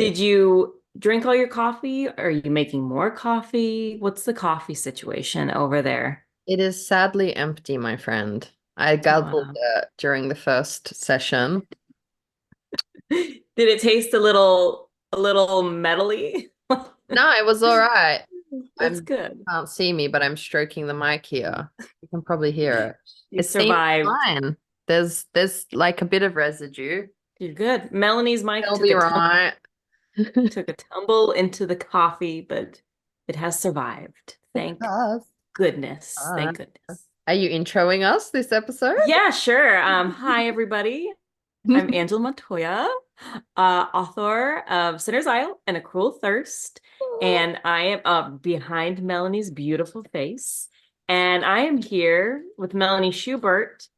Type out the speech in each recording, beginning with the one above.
Did you drink all your coffee? Are you making more coffee? What's the coffee situation over there? It is sadly empty, my friend. I guzzled Wow. it during the first session. Did it taste a little metally? No, it was all right. That's I'm good. can't see me, but I'm stroking the mic here. You can probably hear it. You It seems survived. fine. There's like a bit of residue. You're good. Melanie's mic It'll be right. took a tumble into the coffee, but it has survived. Thank Because, goodness. uh, Thank goodness. are you introing us this episode? Yeah, sure. Hi everybody. I'm Angela Montoya, author of Sinner's Isle and A Cruel Thirst. And I am behind Melanie's beautiful face. And I am here with Melanie Schubert,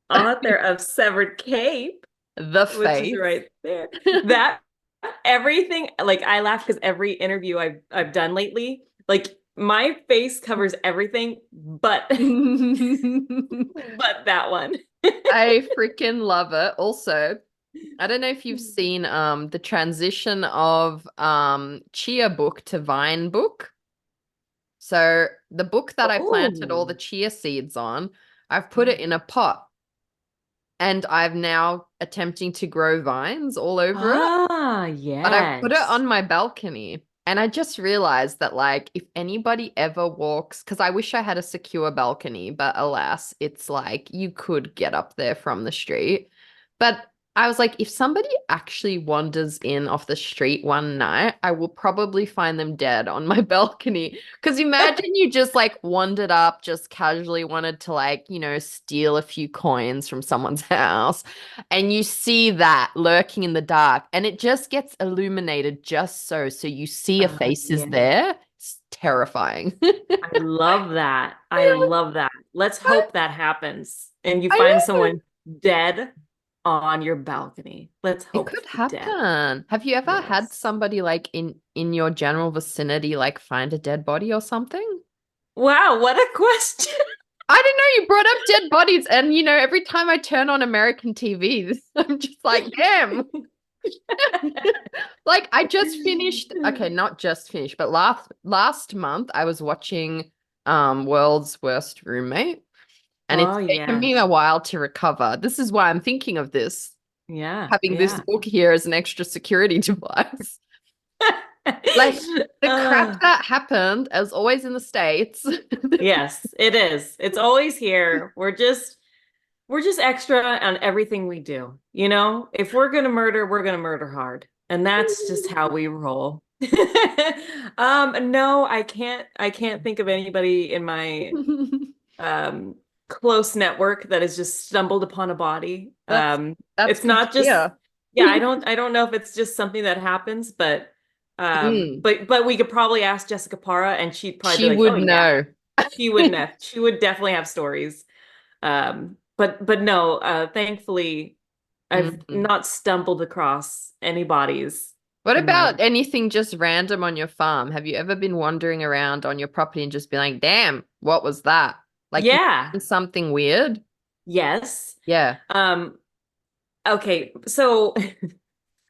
author of Severed Cape, The which is face. right there. That everything, like I laugh because every interview I've done lately, like my face covers everything but but that one. I freaking love it. Also, I don't know if you've seen the transition of chia book to vine book. So the book that I planted all the Oh. chia seeds on, I've put it in a pot and I've now attempting to grow vines all over it. Ah, But I've put it yes. on my balcony. And I just realized that, like, if anybody ever walks, because I wish I had a secure balcony, but alas, it's like you could get up there from the street. But I was like, if somebody actually wanders in off the street one night, I will probably find them dead on my balcony. Because imagine you just like wandered up, just casually wanted to, like, steal a few coins from someone's house and you see that lurking in the dark and it just gets illuminated just so you see a face is Yeah. there. It's terrifying. I love that. I Yeah, love that. Let's I, hope that happens and you I find know. someone dead on your balcony. Let's It hope could for the dead. happen. Have you ever had Yes. somebody like in your general vicinity like find a dead body or something? Wow, what a question. I don't know, you brought up dead bodies and every time I turn on American TV, I'm just like, damn. Like I just finished, okay, not just finished, but last month I was watching World's Worst Roommate and it's Oh, taken me a yes. while to recover. This is why I'm thinking of this, Yeah, having this yeah. book here as an extra security device. Like the crap Uh, that happened, as always in the States. yes, it is. It's always here. We're just extra on everything we do. If we're gonna murder, we're gonna murder hard. And that's just how we roll. No, I can't think of anybody in my um close network that has just stumbled upon a body. That's that's It's good to not just, hear. yeah, I don't know if it's just something that happens, but Mm, but we could probably ask Jessica Para and she'd probably be she like, "Oh would yeah, know. she would know. She would definitely have stories." But no, thankfully I've Mm. not stumbled across any bodies What in my about anything just random on your farm? Have you ever been wandering around on your property and just been like, damn, what was that? Like you Yeah. found something weird? Yes. Yeah. Um, okay, so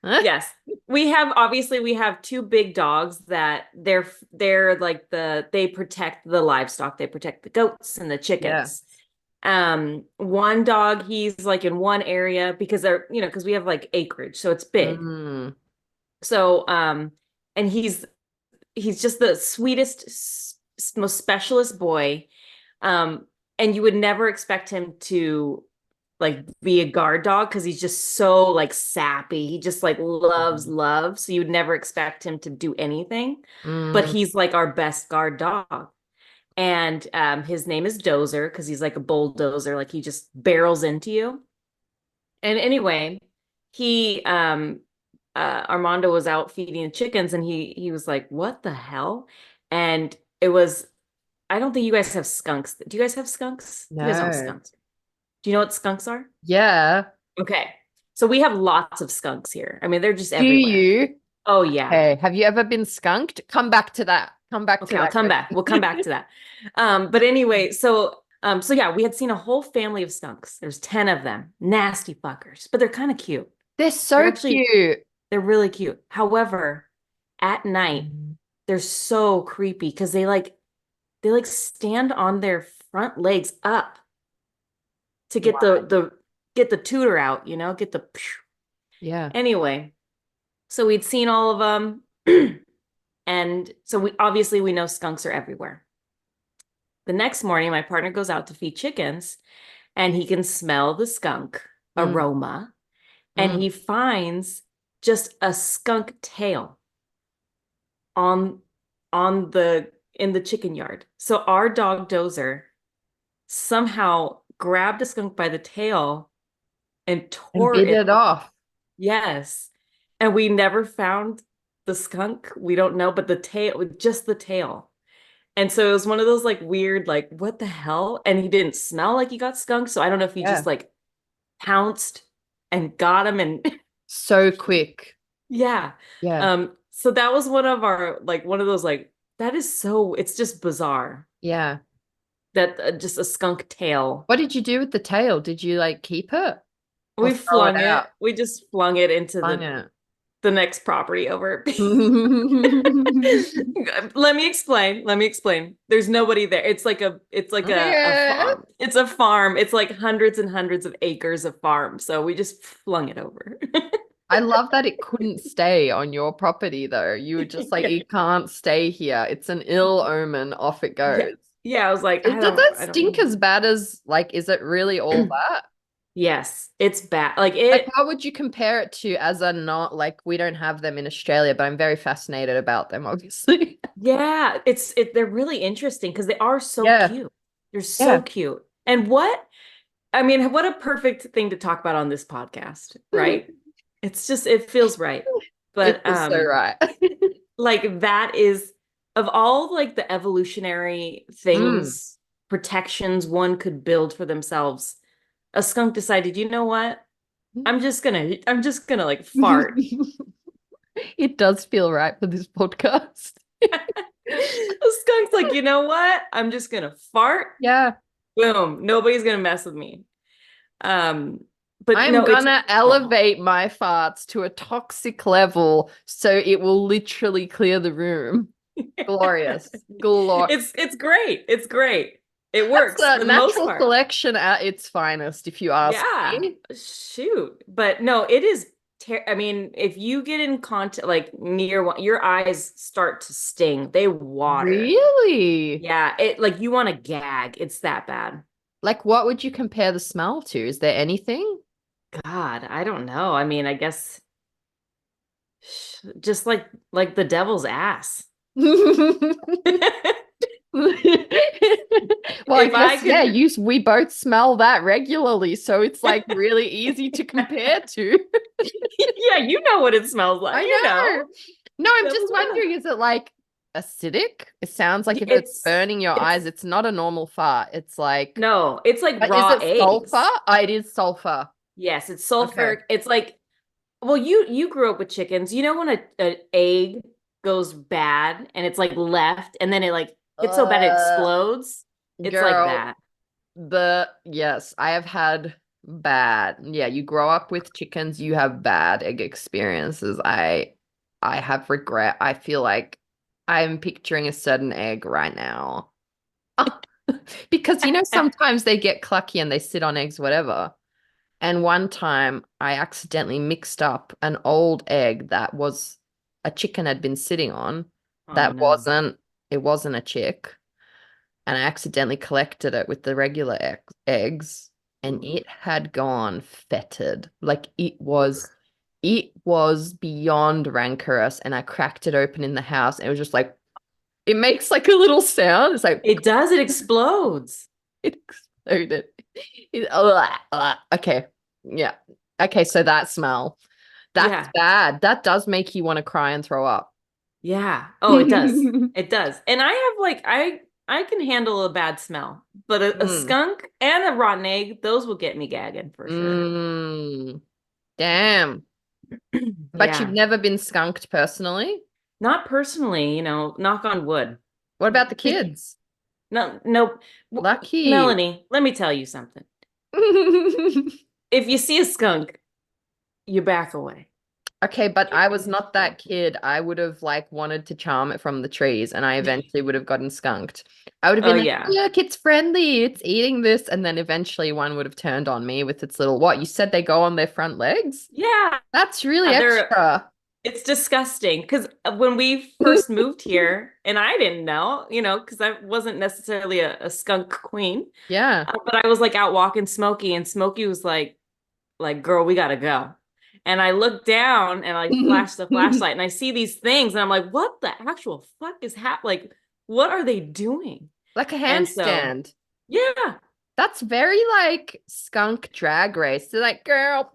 Huh? yes, we have two big dogs that they're like they protect the livestock. They protect the goats and the Yeah. chickens. One dog, he's like in one area because because we have like acreage, so it's big. Mm. So and he's just the sweetest, most specialist boy. Um, and you would never expect him to like be a guard dog because he's just so like sappy. He just like loves Mm. love. So you'd never expect him to do anything. But Mm. he's like our best guard dog. And his name is Dozer because he's like a bulldozer, like he just barrels into you. And anyway, he Armando was out feeding the chickens and he was like, "What the hell?" And it was I don't think you guys have skunks. Do you guys have skunks? You guys don't have No. skunks. Do you know what skunks are? Yeah. Okay. So we have lots of skunks here. I mean, they're just Do everywhere. you? Oh yeah. Hey, have you ever been skunked? Come back to that. Come back to Okay, I'll that come back. question. We'll come back to that. But anyway, so yeah, we had seen a whole family of skunks. There's 10 of them. Nasty fuckers, but they're kind of cute. They're They're so actually cute. They're really cute. However, at night, they're so creepy because they like stand on their front legs up to get Why? the tutor out, get the Yeah. anyway. So we'd seen all of them. And so we know skunks are everywhere. The next morning, my partner goes out to feed chickens and he can smell the skunk Mm, aroma and mm. he finds just a skunk tail on on the in the chicken yard. So our dog Dozer somehow grabbed a skunk by the tail and And tore bit it it off. off. Yes. And we never found the skunk. We don't know, but the tail, just the tail. And so it was one of those like weird, like, what the hell? And he didn't smell like he got skunked. So I don't know if he just Yeah. like pounced and got him and So quick. yeah. Yeah. So that was one of our like one of those like that is so it's just bizarre Yeah. that just a skunk tail. What did you do with the tail? Did you like keep it or We throw it flung it. out? We just flung it into Flung the it. the next property over. Let me explain. Let me explain. There's nobody there. It's like a Okay. farm. It's a farm. It's like hundreds and hundreds of acres of farm. So we just flung it over. I love that it couldn't stay on your property though. You were just like, Yeah. it can't stay here. It's an ill omen. Off it Yeah. goes. Yeah, I was like, Does that I don't stink know. as bad as like, is it really all that? Yes, it's bad. Like Like, it, what would you compare it to as a not like we don't have them in Australia, but I'm very fascinated about them, obviously. yeah, they're really interesting because they are so Yeah. cute. They're so Yeah. cute. And what a perfect thing to talk about on this podcast, right? It feels right. It But was so right. like that is of all like the evolutionary Mm. things, protections one could build for themselves, a skunk decided, you know what? I'm just gonna like fart. It does feel right for this podcast. The skunk's like, you know what? I'm just gonna fart. Yeah. Boom. Nobody's gonna mess with me. Um, but I'm no, it's gonna elevate my farts to a toxic level so it will literally clear the room. Glorious. Glor. it's great. It's great. It That's works the for the most natural part. selection at its finest, if you ask Yeah. me. Shoot. But no, it is I mean, if you get in contact like near one, your eyes start to sting. They water. Really? Yeah, it like you want to gag. It's that bad. Like, what would you compare the smell to? Is there anything? God, I don't know. I mean, I guess just like the devil's ass. Well, I If guess, I yeah, could, we both smell that regularly, so it's like really easy to compare to. yeah, you know what it smells like. I You know, know. No, I'm just devil's ass. wondering, is it like acidic? It sounds like if it's It's burning your eyes, it's it's not a normal fart. It's like, no, it's like but is raw it sulfur? eggs. Oh, it is sulfur. Yes, it's Okay. sulfuric. It's like, well, you grew up with chickens. You know when an egg goes bad and it's like left and then it like gets so bad it Uh, explodes? It's like girl, that. yes, I have had bad. Yeah, you grow up with chickens, you have bad egg experiences. I have regret. I feel like I'm picturing a certain egg right now. Because sometimes they get clucky and they sit on eggs, whatever. And one time I accidentally mixed up an old egg that was a chicken had been sitting on Oh that no. it wasn't a chick. And I accidentally collected it with the regular eggs and Ooh. it had gone fetid. Like it was beyond rancorous and I cracked it open in the house and it was just like it makes like a little sound. It's like It does, it explodes. it exploded. Okay. Yeah. Okay, so that smell. That's Yeah. bad. That does make you want to cry and throw up. Yeah. Oh, it does. It does. And I have like I can handle a bad smell, but a Mm. skunk and a rotten egg, those will get me gagging for sure. Mm. Damn. But you've Yeah. never been skunked personally? Not personally, knock on wood. What about the kids? No, no. Lucky. Melanie, let me tell you something. If you see a skunk, you back away. Okay, but I was not that kid. I would have like wanted to charm it from the trees, and I eventually would have gotten skunked. I would have Oh been like, yeah. look, it's friendly, it's eating this, and then eventually one would have turned on me with its little what? You said they go on their front legs? Yeah. That's really They're extra. It's disgusting because when we first moved here, and I didn't know, because I wasn't necessarily a skunk queen, Yeah. but I was like out walking Smokey, and Smokey was like, girl, we gotta go. And I look down and I like flash the flashlight, and I see these things, and I'm like, what the actual fuck is happening? Like, what are they doing? Like a And so, handstand. yeah, That's very like skunk drag race. They're like, girl,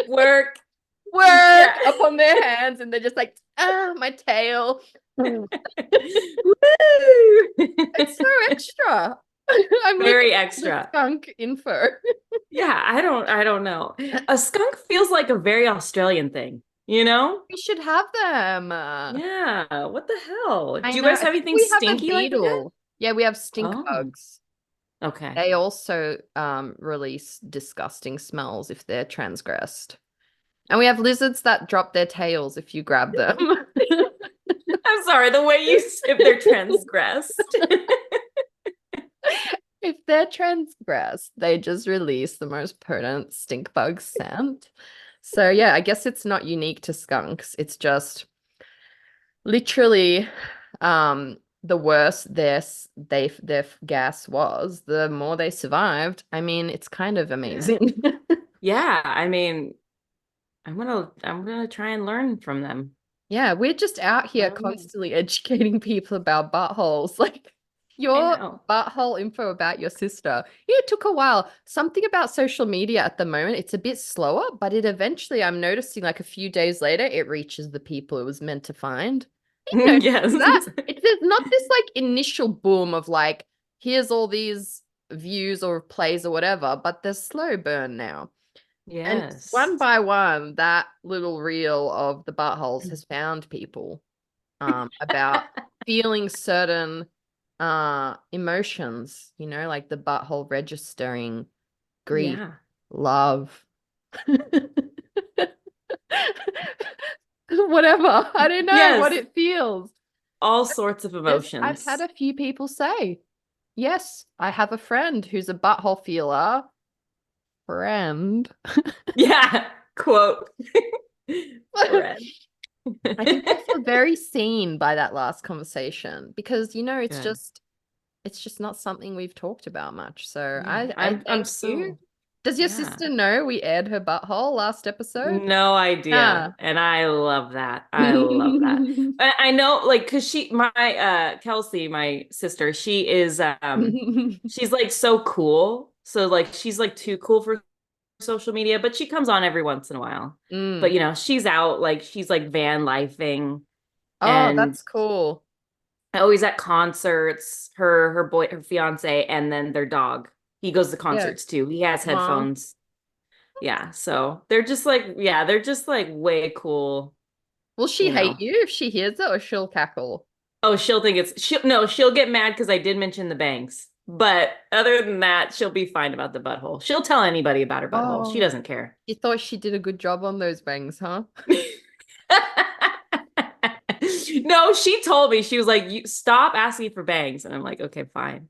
work, work yeah. up on their hands, and they're just like, ah, my tail. Woo! It's so extra. I'm looking Very at the extra. skunk info. Yeah, I don't know. A skunk feels like a very Australian thing, you know? We should have them. Yeah, what the hell? I Do you know. guys I have think anything we have a stinky like that? beetle. Yeah, we have stink Oh, bugs. okay. They also release disgusting smells if they're transgressed. And we have lizards that drop their tails if you grab them. I'm sorry, the way if they're transgressed. If they're transgressed, they just release the most potent stink bug scent. So yeah, I guess it's not unique to skunks. It's just literally the worse their gas was, the more they survived. I mean, it's kind of Yeah. amazing. Yeah, I mean, I'm gonna try and learn from them. Yeah, we're just out I here don't know. constantly educating people about buttholes. Like I your know. butthole info about your sister. It took a while. Something about social media at the moment, it's a bit slower, but it eventually, I'm noticing like a few days later, it reaches the people it was meant to find. You notice Yes. that? There's not this like initial boom of like, here's all these views or plays or whatever, but there's slow burn now. And one Yes. by one, that little reel of the buttholes has found people about feeling certain emotions, like the butthole registering grief, Yeah. love, whatever. I don't know what Yes. it feels. All sorts of I've had emotions. a few people say, yes, I have a friend who's a butthole feeler. Friend. Yeah. Quote. Friend. I think I feel very seen by that last conversation because Good. it's just not something we've talked about much. So Yeah. I I'm thank you. so Does your yeah. sister know we aired her butthole last episode? No idea. Ah. And I love that. I love that. I know, like, because my Kelsey, my sister, she's like so cool. So like she's like too cool for social media, but she comes on every once in a while. But Mm. she's out, like she's like van lifing, Oh, and that's cool. always at concerts, her fiance, and then their dog. He goes to Yeah. concerts too. He has Aw. headphones. Yeah, so they're just like way cool, Will she you hate know. you if she hears it or she'll cackle? Oh, she'll get mad because I did mention the bangs. But other than that, she'll be fine about the butthole. She'll tell anybody about her butthole. She Oh, doesn't care. you thought she did a good job on those bangs, huh? No, she told me, she was like, you stop asking for bangs. And I'm like, okay, fine.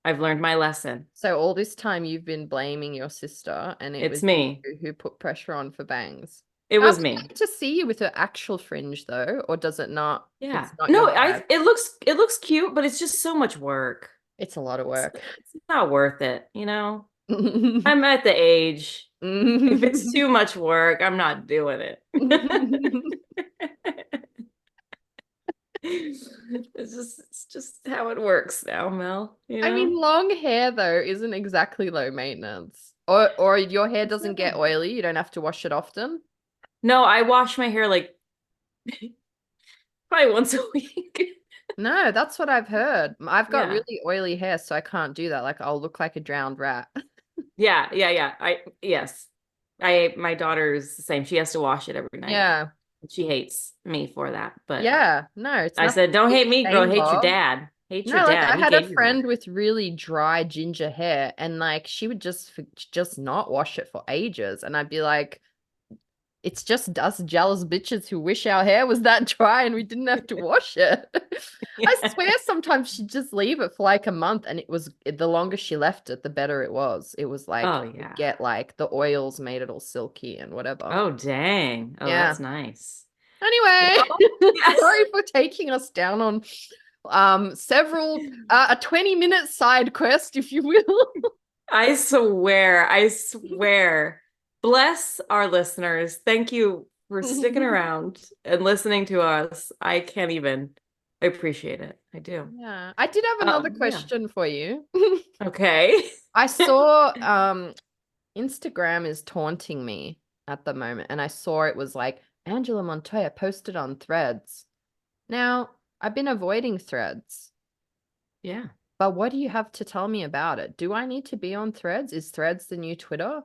I've learned my lesson. So all this time you've been blaming your sister, and it It's was you me. who put pressure on for bangs. It I was would me. like to see you with an actual fringe though, or does it not? Yeah. It's not your No, vibe. it looks cute, but it's just so much work. It's a lot of It's work. it's not worth it. I'm at the age. If it's too much work, I'm not doing it. It's just how it works now, I mean, Mel. long hair though isn't exactly low maintenance. Or your hair It's doesn't get not. oily, you don't have to wash it often. No, I wash my hair like probably once a week. No, that's what I've heard. I've got Yeah. really oily hair, so I can't do that. Like I'll look like a drowned rat. Yeah, yeah, yeah. Yes. My daughter is the same. She has to wash it every night. Yeah. She hates me for that, but Yeah. No, it's I nothing said, to "Don't be hate me, girl. ashamed Hate your of. dad. Hate your No, like I dad. He had a gave you that." friend with really dry ginger hair, and like she would just not wash it for ages, and I'd be like, It's just us jealous bitches who wish our hair was that dry and we didn't have to wash it. I Yeah. swear sometimes she'd just leave it for like a month and the longer she left it, the better it was. It was like Oh you yeah. get like the oils made it all silky and whatever. Oh dang. Oh, Yeah. that's nice. Anyway, Well, yes. sorry for taking us down on several a 20-minute side quest, if you will. I swear, I swear. Bless our listeners. Thank you for sticking around and listening to us. I can't even. I appreciate it. I do. Yeah. I did have another Yeah. question for you. Okay. I saw Instagram is taunting me at the moment, and I saw it was like Angela Montoya posted on Threads. Now, I've been avoiding Threads, Yeah. but what do you have to tell me about it? Do I need to be on Threads? Is Threads the new Twitter?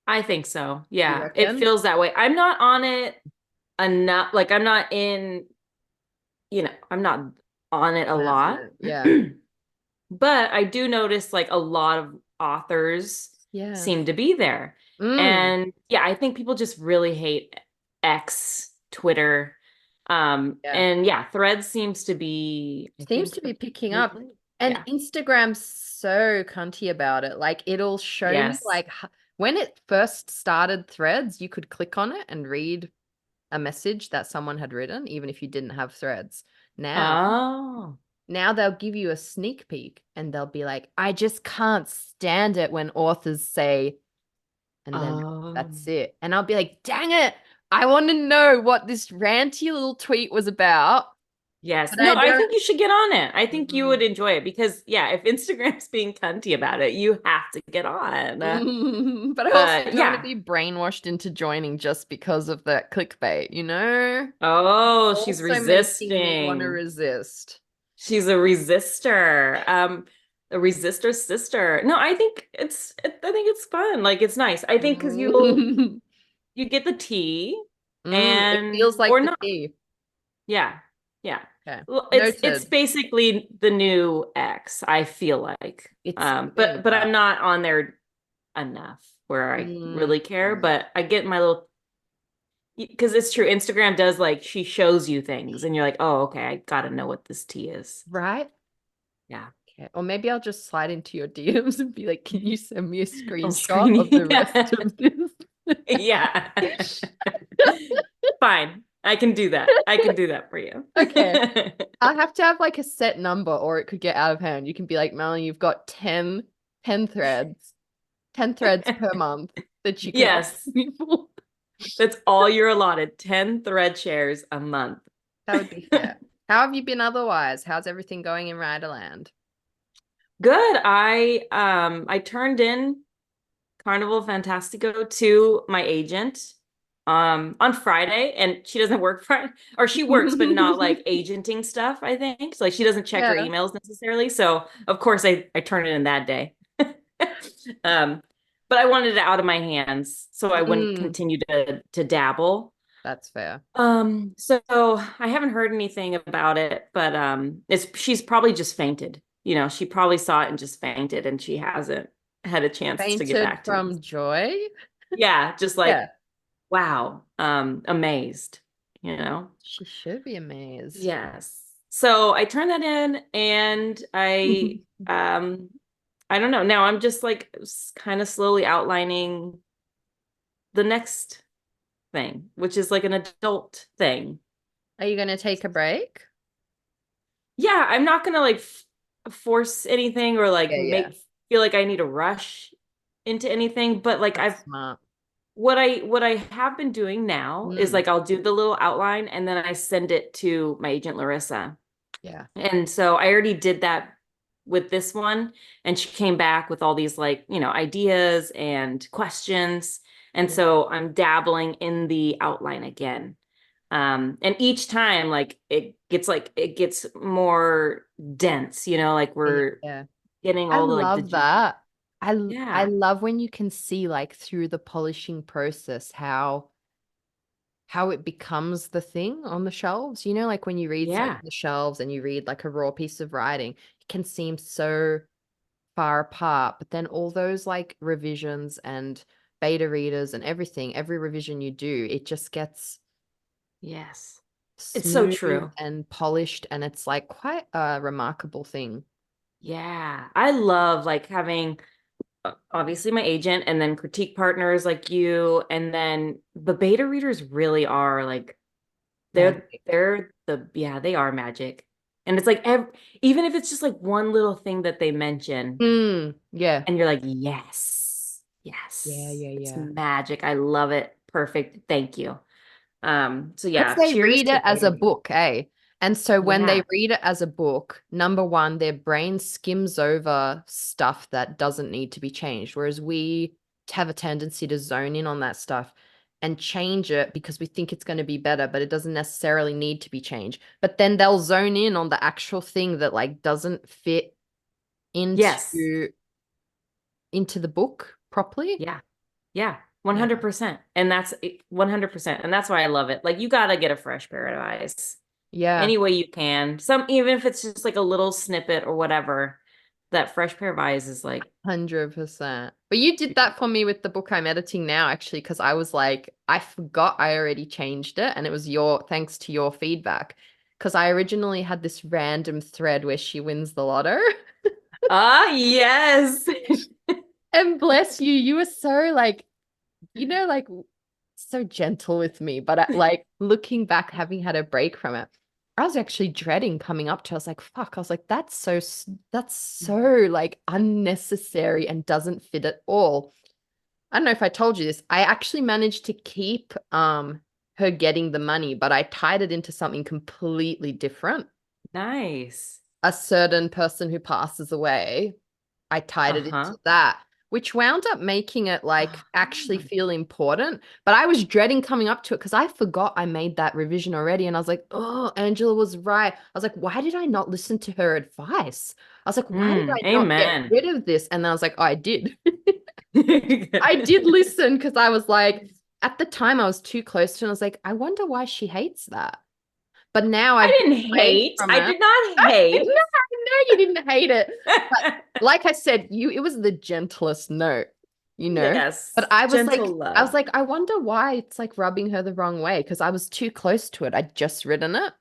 I think so. You Yeah. It reckon? feels that way. I'm not on it enough. Like I'm not in, I'm not on it a lot. Yeah. But I do notice like a lot of authors Yeah. seem to be there. Mm. And yeah, I think people just really hate X, Twitter. Yeah. And yeah, Threads seems to be, I Seems think, to the be picking new up. place. And Yeah. Instagram's so cunty about it. Like it'll show me Yes. like when it first started Threads, you could click on it and read a message that someone had written, even if you didn't have Threads. Now, Oh. now they'll give you a sneak peek and they'll be like, I just can't stand it when authors say, and then Oh. that's it. And I'll be like, dang it, I want to know what this ranty little tweet was about, Yes. but No, I I don't. think you should get on it. I think you would Mm. enjoy it because, yeah, if Instagram's being cunty about it, you have to get on. But I also don't want to Yeah. be brainwashed into joining just because of that clickbait, you know? Oh, she's Also making me want to resisting. resist. She's a resistor. A resistor sister. No, I think it's fun. Like it's nice. I think because Mm. you get the tea It and feels like or the not. tea. Yeah. Yeah. Okay. Well, it's Noted. basically the new X, I feel like. It's giving But that. I'm not on there enough where I Mm. really care, but I get my little because it's true. Instagram does like she shows you things and you're like, oh, okay, I gotta know what this tea is. Right? Yeah. Okay. Or maybe I'll just slide into your DMs and be like, can you send me a I'm screenshot of screening. the rest of Yeah. this? Fine. I can do that. I can do that for you. Okay. I'll have to have like a set number or it could get out of hand. You can be like, Melanie, you've got 10 threads, 10 threads per month that you can ask Yes. people. That's all you're allotted. 10 thread shares a month. That would be fair. How have you been otherwise? How's everything going in Riderland? Good. I turned in Carnival Fantastico to my agent on Friday and she doesn't work Friday or she works but not like agenting stuff, I think. So like she doesn't check her Yeah. emails necessarily. So of course I turned it in that day. Um but I wanted it out of my hands so I wouldn't Mm, continue to dabble. that's fair. So I haven't heard anything about it, but it's she's probably just fainted. She probably saw it and just fainted and she hasn't had a chance to get Fainted back to me. from joy? Yeah, just Yeah. like wow, amazed, you know? She should be amazed. Yes. So I turned that in and I don't know. Now I'm just like kind of slowly outlining the next thing, which is like an adult thing. Are you going to take a break? Yeah, I'm not gonna like force anything or like Yeah, yeah. make feel like I need to rush into anything, but like That's I've smart. what I have been doing now is Mm, like I'll do the little outline and then I send it to my agent Larissa. yeah. And so I already did that with this one and she came back with all these like, ideas and questions. And Yeah. so I'm dabbling in the outline again. And each time it gets more dense, like Yeah. we're Yeah. getting I all the like the love juicy. that. I Yeah. love when you can see like through the polishing process how it becomes the thing on the shelves. You know, like when you read something Yeah. on the shelves and you read like a raw piece of writing, it can seem so far apart, but then all those like revisions and beta readers and everything, every revision you do, it just gets Yes. It's so smooth true. and polished, and it's like quite a remarkable thing. Yeah. I love like having obviously my agent and then critique partners like you. And then the beta readers really are like Magic. yeah, they are magic. And it's like even if it's just like one little thing that they mention Yeah. and you're like, yes, Yeah, yes, yeah, it's yeah. magic. I love it. Perfect. Thank you. So Because yeah, they cheers read to it as beta a readers. book, eh? And so when they Yeah. read it as a book, number one, their brain skims over stuff that doesn't need to be changed. Whereas we have a tendency to zone in on that stuff and change it because we think it's going to be better, but it doesn't necessarily need to be changed. But then they'll zone in on the actual thing that like doesn't fit Yes. into the book properly. Yeah. Yeah. Yeah. 100%. And that's 100%. And that's why I love it. Like you got to get a fresh pair of eyes Yeah. any way you can. Even if it's just like a little snippet or whatever, that fresh pair of eyes is like, 100%. But you did that for me with the book I'm editing now, actually, because I was like, I forgot I already changed it. And it was thanks to your feedback. Because I originally had this random thread where she wins the lotto. yes. And bless you, you were so like, like so gentle with me. But like looking back, having had a break from it, I was actually dreading coming up to. I was like, fuck. I was like, that's so like unnecessary and doesn't fit at all. I don't know if I told you this. I actually managed to keep her getting the money, but I tied it into something completely different. Nice. A certain person who passes away, I tied it Uh-huh. into that, which wound up making it like actually Uh-huh. feel important. But I was dreading coming up to it because I forgot I made that revision already. And I was like, oh, Angela was right. I was like, why did I not listen to her advice? I was like, why did I not get Amen. rid of this? And then I was like, oh, I did. I did listen because I was like, at the time I was too close to it. And I was like, I wonder why she hates that. But now I I've didn't been away hate. from I it. did not I hate. know you didn't hate it. But like I said, it was the gentlest note, you know? But Yes. Gentle I was love. like, I wonder why it's like rubbing her the wrong way because I was too close to it. I'd just written it.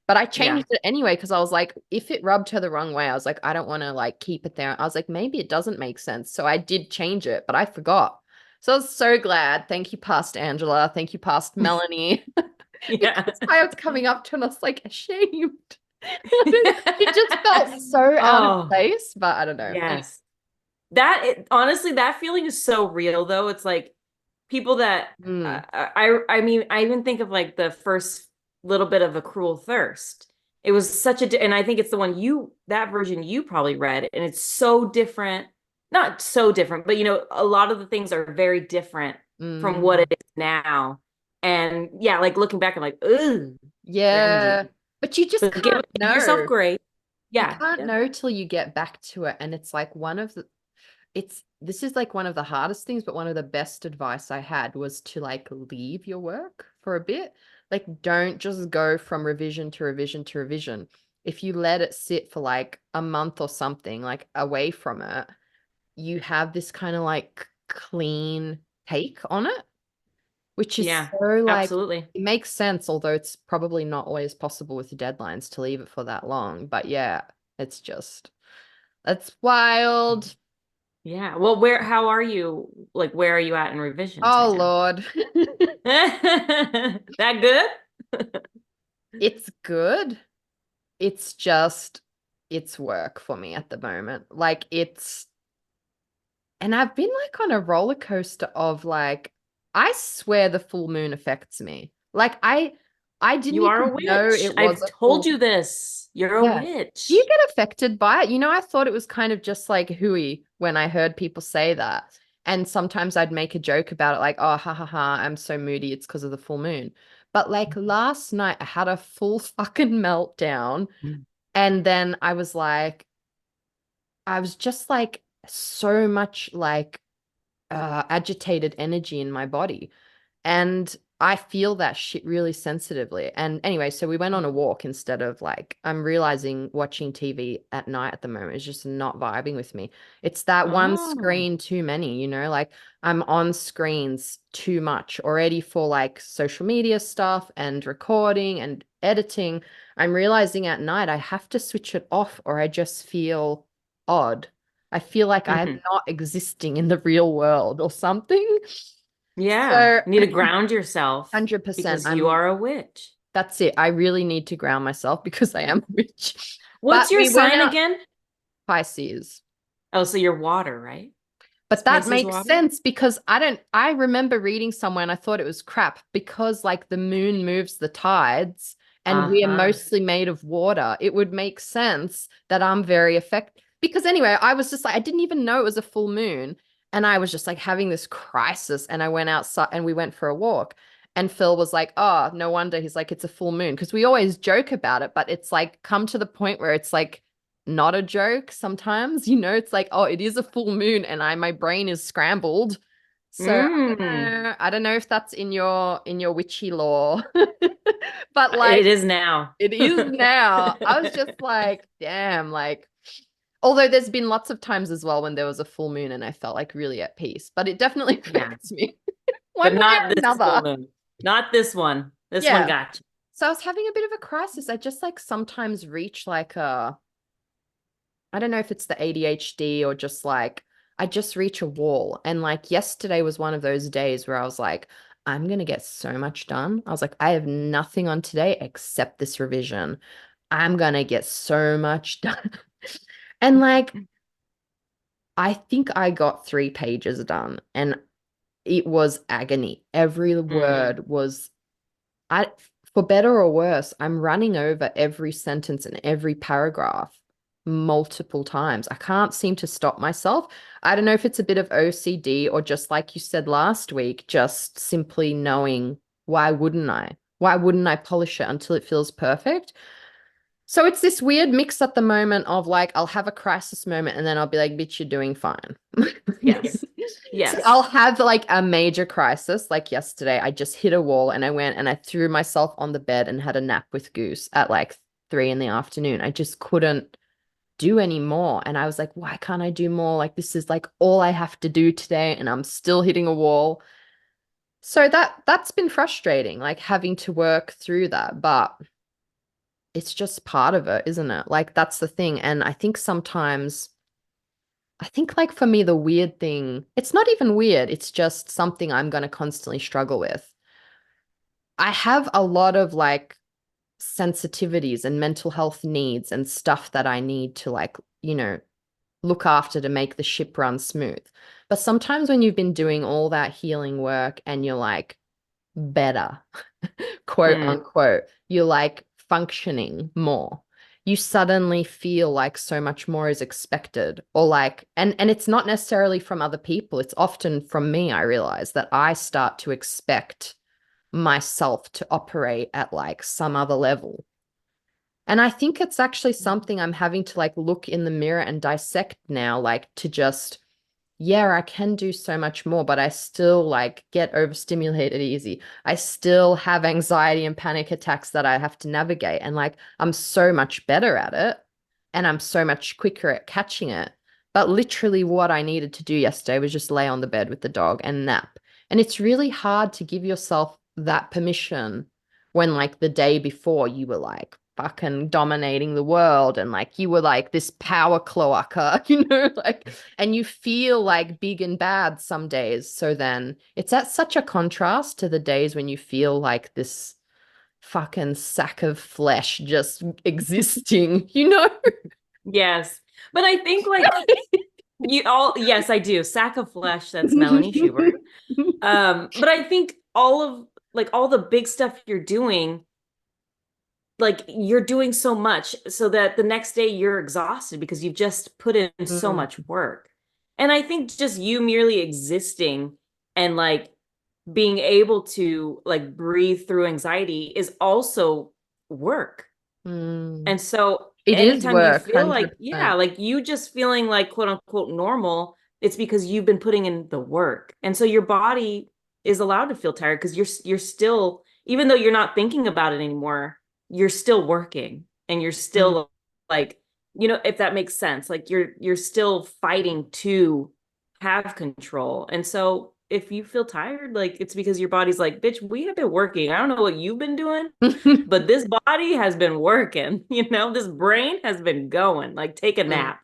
But I Yeah. changed it anyway because I was like, if it rubbed her the wrong way, I was like, I don't want to like keep it there. I was like, maybe it doesn't make sense. So I did change it, but I forgot. So I was so glad. Thank you, past Angela. Thank you, past Melanie. Yeah. Because I was coming up to and I was like ashamed. It just felt so out of Oh, place, but I don't know. yes. Honestly, that feeling is so real though. It's like people that Mm, I mean, I even think of like the first little bit of A Cruel Thirst. It was such and I think it's the one that version you probably read, and it's so different. Not so different, but a lot of the things are very different from what mm. it is now. And yeah, like looking back, I'm like, ooh, Yeah. cringy. But you just But give can't yourself know. grace. You Yeah, can't yeah. know till you get back to it. And it's like this is like one of the hardest things, but one of the best advice I had was to like leave your work for a bit. Like, don't just go from revision to revision to revision. If you let it sit for like a month or something, like away from it, you have this kind of like clean take on it, which is Yeah, so like absolutely. it makes sense, although it's probably not always possible with the deadlines to leave it for that long. But yeah, it's just that's wild. Yeah. Well, how are you? Like, where are you at in revisions Oh right now? Lord. That good? It's good. It's just it's work for me at the moment. Like and I've been like on a roller coaster of like, I swear the full moon affects me. Like I didn't You are a even know witch. it was I've a told full. you this. You're a Yeah. Do you witch. get affected by it? I thought it was kind of just like hooey when I heard people say that. And sometimes I'd make a joke about it, like, oh, ha ha ha, I'm so moody. It's because of the full moon. But like last night, I had a full fucking meltdown. Mm. And then I was just like so much like agitated energy in my body. And I feel that shit really sensitively. And anyway, so we went on a walk instead of like, I'm realizing watching TV at night at the moment is just not vibing with me. It's that one Oh. screen too many, like I'm on screens too much already for like social media stuff and recording and editing. I'm realizing at night I have to switch it off or I just feel odd. I feel like I'm Mhm. not existing in the real world or something. Yeah. So, You need to ground yourself 100%. because you are a witch. That's it. I really need to ground myself because I am rich. What's But your we went sign out again? Pisces. Oh, so you're water, right? Is But that Pisces makes water? sense because I remember reading somewhere and I thought it was crap because like the moon moves the tides and we are Uh-huh. mostly made of water. It would make sense that I'm very affected. Because anyway, I was just like, I didn't even know it was a full moon. And I was just like having this crisis. And I went outside and we went for a walk. And Phil was like, oh, no wonder. He's like, it's a full moon. Because we always joke about it, but it's like come to the point where it's like, not a joke sometimes, it's like, oh, it is a full moon and my brain is scrambled. So Mm. I don't know if that's in your witchy lore. But It like is now. it is now. I was just like, damn, like although there's been lots of times as well when there was a full moon and I felt like really at peace, but it definitely Yeah. affects me But one way not or this full another. moon. Not this one. This one Yeah. got you. So I was having a bit of a crisis. I just like sometimes reach like a I don't know if it's the ADHD or just like I just reach a wall. And like yesterday was one of those days where I was like, I'm going to get so much done. I was like, I have nothing on today except this revision. I'm going to get so much done. And like, I think I got 3 pages done and it was agony. Every Mm. word was I, for better or worse, I'm running over every sentence and every paragraph multiple times. I can't seem to stop myself. I don't know if it's a bit of OCD or just like you said last week, just simply knowing why wouldn't I? Why wouldn't I polish it until it feels perfect? So it's this weird mix at the moment of like, I'll have a crisis moment and then I'll be like, bitch, you're doing fine. Yes. So Yes. I'll have like a major crisis. Like yesterday, I just hit a wall and I went and I threw myself on the bed and had a nap with Goose at like 3 in the afternoon. I just couldn't do any more. And I was like, why can't I do more? Like, this is like all I have to do today. And I'm still hitting a wall. So that's been frustrating, like having to work through that. But it's just part of it, isn't it? Like that's the thing. And I think sometimes, I think like for me, the weird thing, it's not even weird. It's just something I'm going to constantly struggle with. I have a lot of like sensitivities and mental health needs and stuff that I need to like, look after to make the ship run smooth. But sometimes when you've been doing all that healing work and you're like better, quote Mm. unquote, you're like functioning more. You suddenly feel like so much more is expected or like and it's not necessarily from other people. It's often from me, I realize that I start to expect myself to operate at like some other level. And I think it's actually something I'm having to like look in the mirror and dissect now, like to just yeah, I can do so much more, but I still like get overstimulated easy. I still have anxiety and panic attacks that I have to navigate. And like, I'm so much better at it and I'm so much quicker at catching it. But literally, what I needed to do yesterday was just lay on the bed with the dog and nap. And it's really hard to give yourself that permission when, like, the day before you were like, fucking dominating the world and like you were like this power cloaca, like and you feel like big and bad some days. So then it's at such a contrast to the days when you feel like this fucking sack of flesh just existing. Yes. But I think like you all, yes, I do. Sack of Flesh, that's Melanie Schubert. But I think all of like all the big stuff you're doing, like you're doing so much so that the next day you're exhausted because you've just put in so Mm, much work. And I think just you merely existing and like being able to like breathe through anxiety is also work. mm. And so It is anytime you work, feel like, yeah, 100%. like you just feeling like quote unquote normal, it's because you've been putting in the work. And so your body is allowed to feel tired because you're still, even though you're not thinking about it anymore, you're still working and you're Mm. still like, if that makes sense, like you're still fighting to have control. And so if you feel tired, like it's because your body's like, bitch, we have been working. I don't know what you've been doing, but this body has been working, this brain has been going, like take a Mm. nap.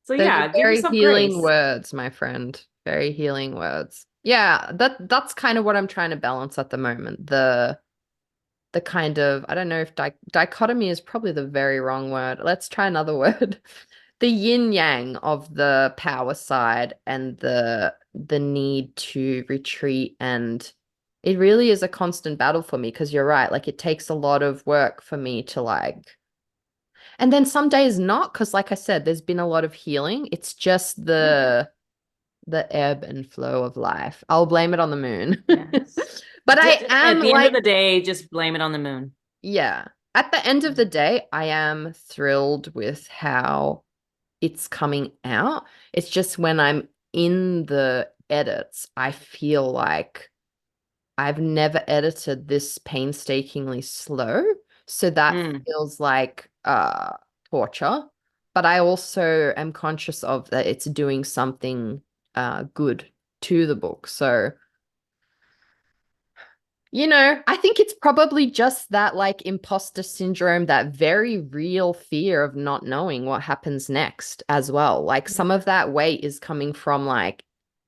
So Those are yeah, give very yourself healing grace. words, my friend. Very healing words. Yeah, that's kind of what I'm trying to balance at the moment. The kind of, I don't know if dichotomy is probably the very wrong word. Let's try another word. The yin yang of the power side and the need to retreat, and it really is a constant battle for me because you're right, like it takes a lot of work for me to like, and then some days not, because like I said, there's been a lot of healing. It's just Yeah. the ebb and flow of life. I'll blame it on the moon. Yes. But I At am the end of like, the day, just blame it on the moon. yeah. At the end of the day, I am thrilled with how it's coming out. It's just when I'm in the edits, I feel like I've never edited this painstakingly slow. So that Mm, feels like torture. But I also am conscious of that it's doing something good to the book. So I think it's probably just that like imposter syndrome, that very real fear of not knowing what happens next as well. Like some of that weight is coming from like,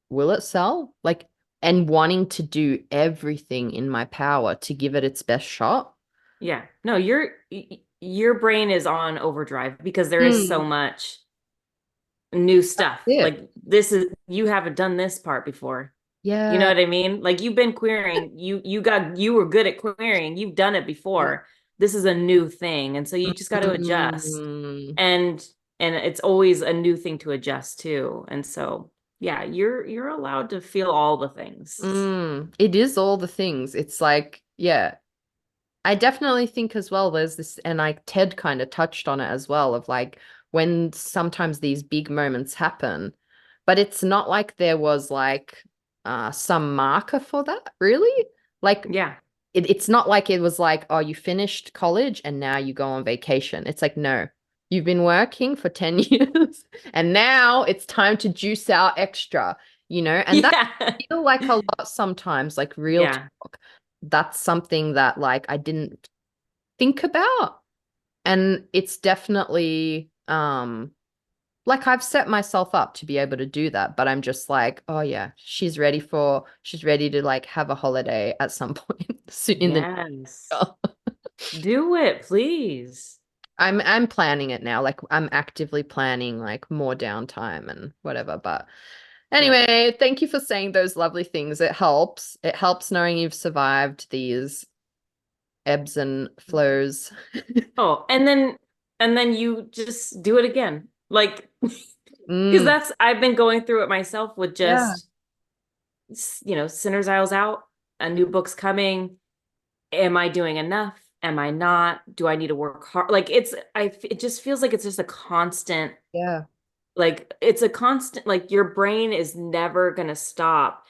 will it sell? Like, and wanting to do everything in my power to give it its best shot. yeah. No, your brain is on overdrive because there is so Mm, much new stuff. yeah. Like this is you haven't done this part before. You know Yeah. what I mean? Like you've been querying, you were good at querying, you've done it before. This is a new thing. And so you just got to adjust. Mm. And and it's always a new thing to adjust to. And so yeah, you're allowed to feel all the things. It is all the things. It's like, yeah, I definitely think as well there's this, and like Ted kind of touched on it as well, of like when sometimes these big moments happen, but it's not like there was like some marker for that, really. Like Yeah. it's not like it was like, oh, you finished college and now you go on vacation. It's like, no, you've been working for 10 years and now it's time to juice out extra, and that Yeah. feel like a lot sometimes, like real Yeah. talk. That's something that like I didn't think about. And it's definitely like I've set myself up to be able to do that, but I'm just like, oh yeah, she's ready to like have a holiday at some point soon in the Yes. future. Do it, please. I'm planning it now. Like I'm actively planning like more downtime and whatever. But Good. anyway, thank you for saying those lovely things. It helps. It helps knowing you've survived these ebbs and flows. Oh, and then you just do it again. Like because Mm, that's I've been going through it myself with yeah, just Sinner's Isles out, a new book's coming. Am I doing enough? Am I not? Do I need to work hard? Like it just feels like it's just a constant, yeah, like it's a constant, like your brain is never gonna stop.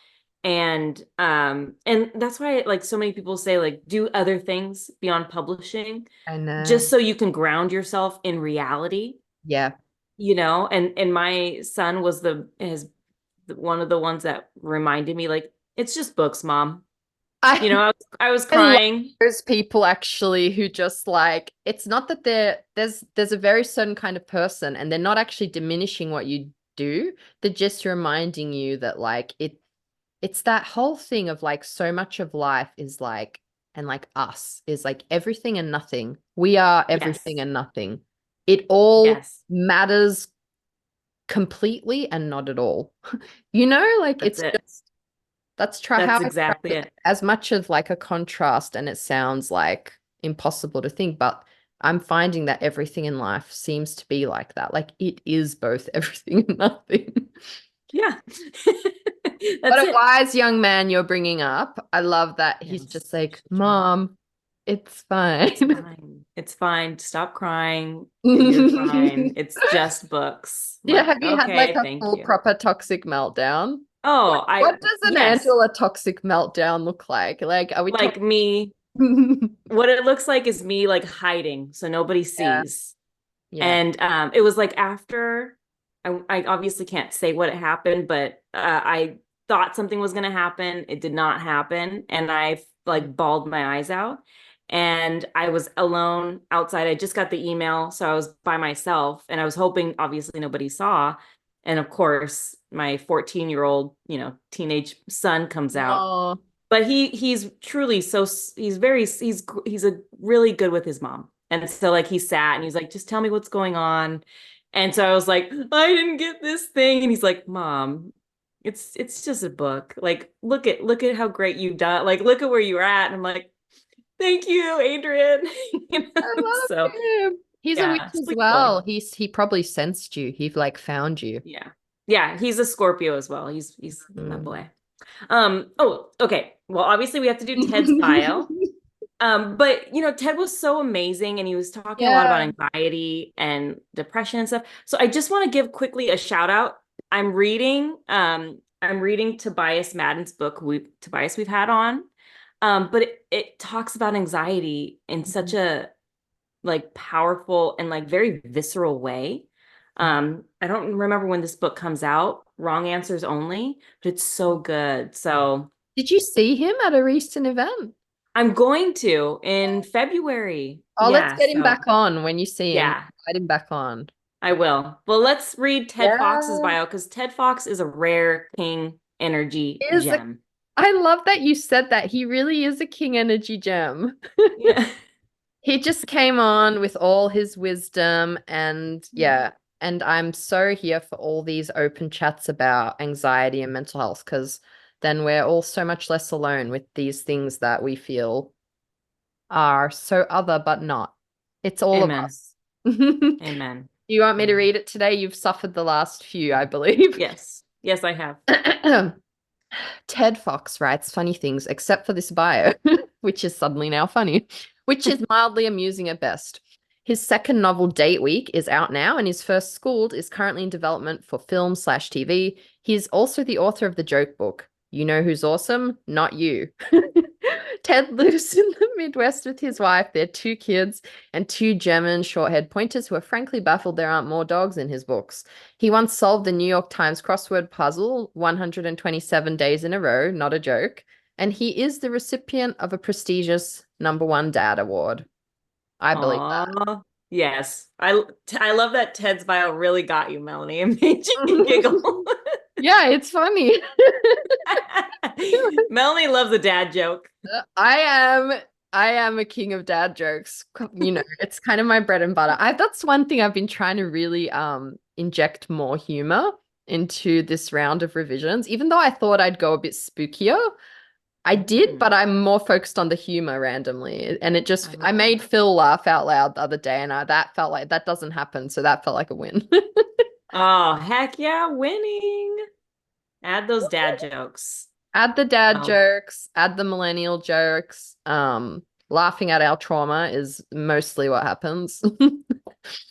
And that's why like so many people say like do other things beyond publishing I know. just so you can ground yourself in reality, Yeah. and my son was the is one of the ones that reminded me like it's just books, mom. I I was I love crying. those people actually who just like, it's not that there's a very certain kind of person and they're not actually diminishing what you do. They're just reminding you that like it's that whole thing of like so much of life is like, and like us is like everything and nothing. We are everything Yes. and nothing. It all Yes. matters completely and not at all. Like That's it's it. just how That's I try exactly to, it. as much of like a contrast, and it sounds like impossible to think, but I'm finding that everything in life seems to be like that. Like it is both everything and nothing. Yeah. What That's a it. wise young man you're bringing up. I love that he's Yes. just like, Trying. Mom, it's It's fine. fine. It's fine. Stop crying. You're fine. It's just books. I'm Yeah, like, have you had like okay, a thank full you. proper toxic meltdown? Oh, What does an yes, Angela toxic meltdown look like? Like, are we like talking? me. What it looks like is me like hiding so nobody Yeah, sees. yeah. And it was like after I obviously can't say what happened, but I thought something was going to happen. It did not happen. And I like bawled my eyes out. And I was alone outside. I just got the email. So I was by myself and I was hoping obviously nobody saw. And of course, my 14-year-old, teenage son comes out, Oh, but he's truly so he's a really good with his mom. And so like he sat and he's like, just tell me what's going on. And so I was like, I didn't get this thing. And he's like, Mom, it's just a book. Like, look at how great you've done. Like, look at where you're at. And I'm like, thank you, Adrian. I love So him. He's a witch yeah, as sweet boy. well. He probably sensed you. He like found you. Yeah. Yeah, he's a Scorpio as well. He's my Mm. boy. Oh, okay. Well, obviously we have to do Ted's bio. But Ted was so amazing and he was talking a lot about Yeah. anxiety and depression and stuff. So I just want to give quickly a shout out. I'm reading Tobias Madden's book, Tobias we've had on. But it talks about anxiety in such a like powerful and like very visceral way. I don't remember when this book comes out, Wrong Answers Only, but it's so good. So Did you see him at a recent event? I'm going to in February. Oh, let's Yeah, get him so back on when you see him. yeah, Invite him back on. I will. Well, let's read Ted Fox's Yeah. bio because Ted Fox is a rare king energy Is a, gem. I love that you said that. He really is a king energy gem. Yeah. He just came on with all his wisdom and yeah, and I'm so here for all these open chats about anxiety and mental health because then we're all so much less alone with these things that we feel are so other but not. It's all of Amen. us. Do Amen. you want me to Amen. read it today? You've suffered the last few, I believe. Yes. Yes, I have. Ted Fox writes funny things, except for this bio, which is suddenly now funny, which is mildly amusing at best. His second novel, Date Week, is out now, and his first, Schooled, is currently in development for film/TV. He is also the author of the joke book, You Know Who's Awesome? Not You. Ted lives in the Midwest with his wife, their two kids, and two German short-haired pointers who are frankly baffled there aren't more dogs in his books. He once solved the New York Times crossword puzzle 127 days in a row, not a joke, and he is the recipient of a prestigious #1 Dad Award. I believe Aw. Yes. I love that Ted's bio really got you, Melanie, and made you giggle. that. Yeah, it's funny. Melanie loves a dad joke. I am I am a king of dad jokes. It's kind of my bread and butter. That's one thing I've been trying to really inject more humor into this round of revisions. Even though I thought I'd go a bit spookier, I did, Mhm. but I'm more focused on the humor randomly. And I I love made that. Phil laugh out loud the other day, and that felt like that doesn't happen, so that felt like a win. Oh, heck yeah, winning. Add those dad jokes. Add the dad Oh, jokes, add the millennial jokes. Laughing at our trauma is mostly what happens.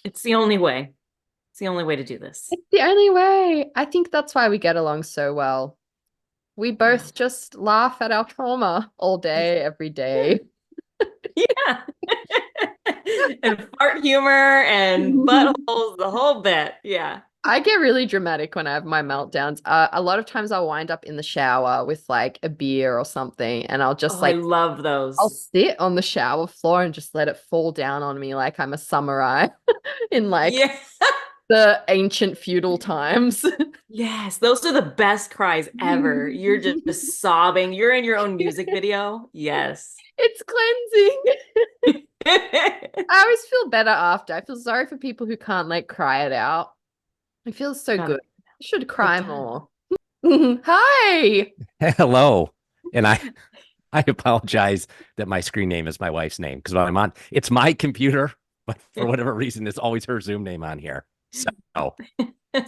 it's the only way. It's the only way to do this. It's the only way. I think that's why we get along so well. We Yeah. both just laugh at our trauma all day, every day. Yeah. And fart humor and buttholes, the whole bit. Yeah. I get really dramatic when I have my meltdowns. A lot of times I'll wind up in the shower with like a beer or something, and I'll Oh, just I like love I'll those. sit on the shower floor and just let it fall down on me like I'm a samurai in like Yeah. the ancient feudal times. Yes, those are the best cries ever. You're just sobbing. You're in your own music video. Yes. It's cleansing. I always feel better after. I feel sorry for people who can't like cry it out. It feels so God, good. I should it cry does. more. Hi. Hello. And I apologize that my screen name is my wife's name because when I'm on, it's my computer, but for whatever reason, it's always her Zoom name on here. So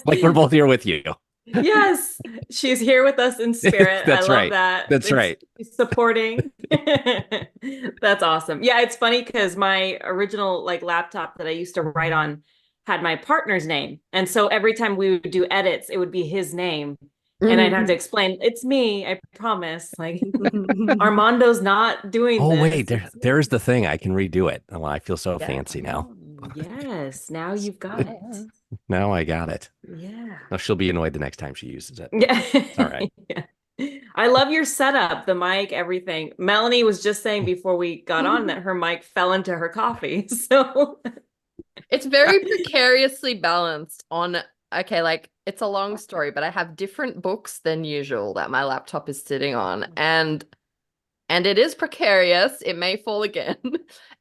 like we're both here with you. Yes, she's here with us in spirit. I That's love right. that. That's It's right. supporting. That's awesome. Yeah, it's funny because my original like laptop that I used to write on had my partner's name. And so every time we would do edits, it would be his name. And I'd have to explain, it's me, I promise. Like Armando's not doing Oh wait, this. there's the thing. I can redo it. Oh, I feel so Yeah. fancy now. Yes, now you've got it. Now I got it. Yeah. Now she'll be annoyed the next time she uses it. Yeah. It's all right. Yeah. I love your setup, the mic, everything. Melanie was just saying before we got on that her mic fell into her coffee. So It's very precariously balanced on, okay, like it's a long story, but I have different books than usual that my laptop is sitting on. And it is precarious. It may fall again.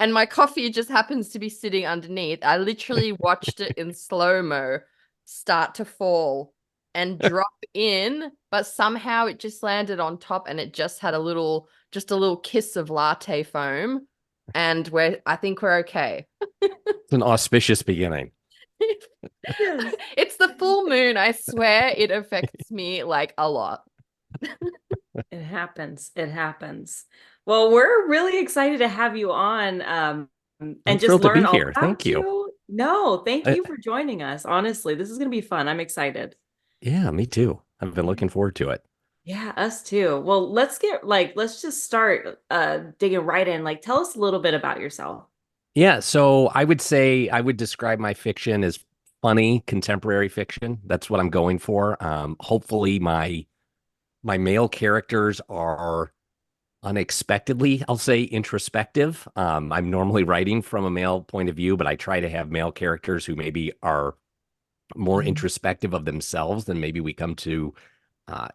And my coffee just happens to be sitting underneath. I literally watched it in slow-mo start to fall and drop in, but somehow it just landed on top and it just had a little kiss of latte foam. And I think we're okay. It's an auspicious beginning. yes. It's the full moon. I swear it affects me like a lot. It happens. It happens. Well, we're really excited to have you on I'm and just thrilled to learn be all here. Thank about you. you. No, thank I- you for joining us. Honestly, this is going to be fun. I'm excited. yeah, me too. I've been looking forward to it. Yeah, us too. Well, let's just start digging right in. Like tell us a little bit about yourself. Yeah, so I would say I would describe my fiction as funny contemporary fiction. That's what I'm going for. Hopefully my male characters are unexpectedly, I'll say, introspective. I'm normally writing from a male point of view, but I try to have male characters who maybe are more introspective of themselves than maybe we come to